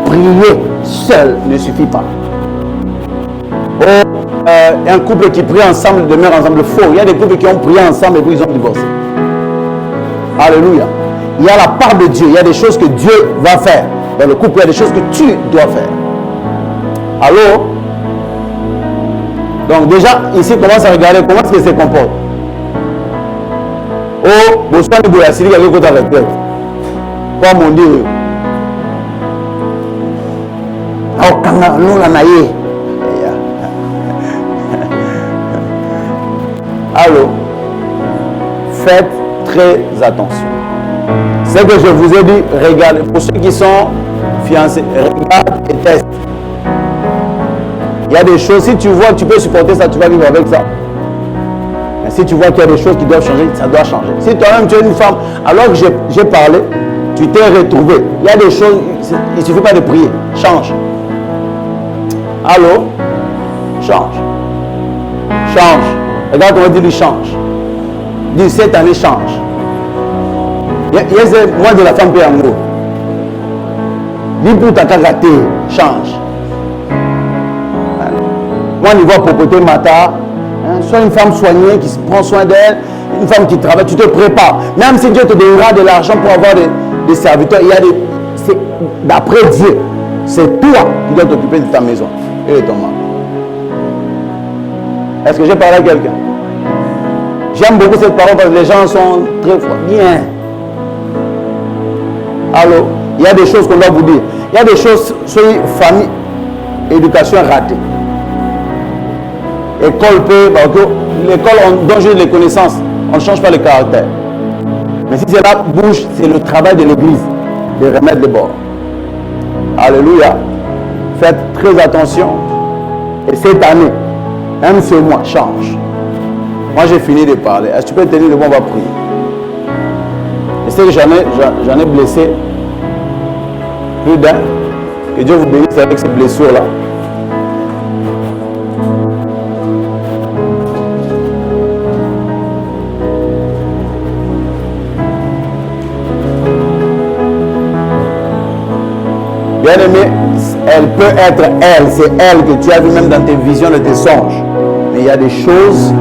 Prier seul ne suffit pas. Un couple qui prie ensemble demeure ensemble faux. Il y a des couples qui ont prié ensemble et puis ils ont divorcé. Alléluia. Il y a la part de Dieu. Il y a des choses que Dieu va faire. Dans le couple, il y a des choses que tu dois faire. Allô? Donc déjà, ici, commence à regarder comment est-ce qu'il se comporte. Oh, bonsoir, nous voulons assurer quelque chose à retraite. Comme on dit. Oh, quand nous l'en aïe. Allô? Faites très attention. Ce que je vous ai dit, regardez. Pour ceux qui sont fiancés, regarde et teste. Il y a des choses, si tu vois que tu peux supporter ça, tu vas vivre avec ça. Mais si tu vois qu'il y a des choses qui doivent changer, ça doit changer. Si toi-même tu es une femme, alors que j'ai parlé, tu t'es retrouvé. Il y a des choses, il ne suffit pas de prier. Change. Allô? Change. Change. Regarde comment il dit change. Dis cette année change. Il y a moi de la femme peut amour. Dis pour ta karaté, change. Moi, on y voit popoter Mata. Sois une femme soignée qui prend soin d'elle, une femme qui travaille, tu te prépares. Même si Dieu te donnera de l'argent pour avoir des serviteurs, il y a des. D'après Dieu, c'est toi qui dois t'occuper de ta maison et de ton mari. Est-ce que j'ai parlé à quelqu'un? J'aime beaucoup cette parole parce que les gens sont très forts. Bien. Allô? Il y a des choses qu'on doit vous dire. Il y a des choses sur famille, éducation ratée. École peut, l'école on donne juste les connaissances, on ne change pas le caractère. Mais si c'est là bouge, c'est le travail de l'église de remettre les bords. Alléluia. Faites très attention. Et cette année, même ce mois, change. Moi j'ai fini de parler. Est-ce que tu peux tenir le bon, on va prier. Je sais que j'en ai blessé plus d'un. Que Dieu vous bénisse avec ces blessures-là. Bien-aimé, elle peut être elle, c'est elle que tu as vu même dans tes visions, de tes songes. Mais il y a des choses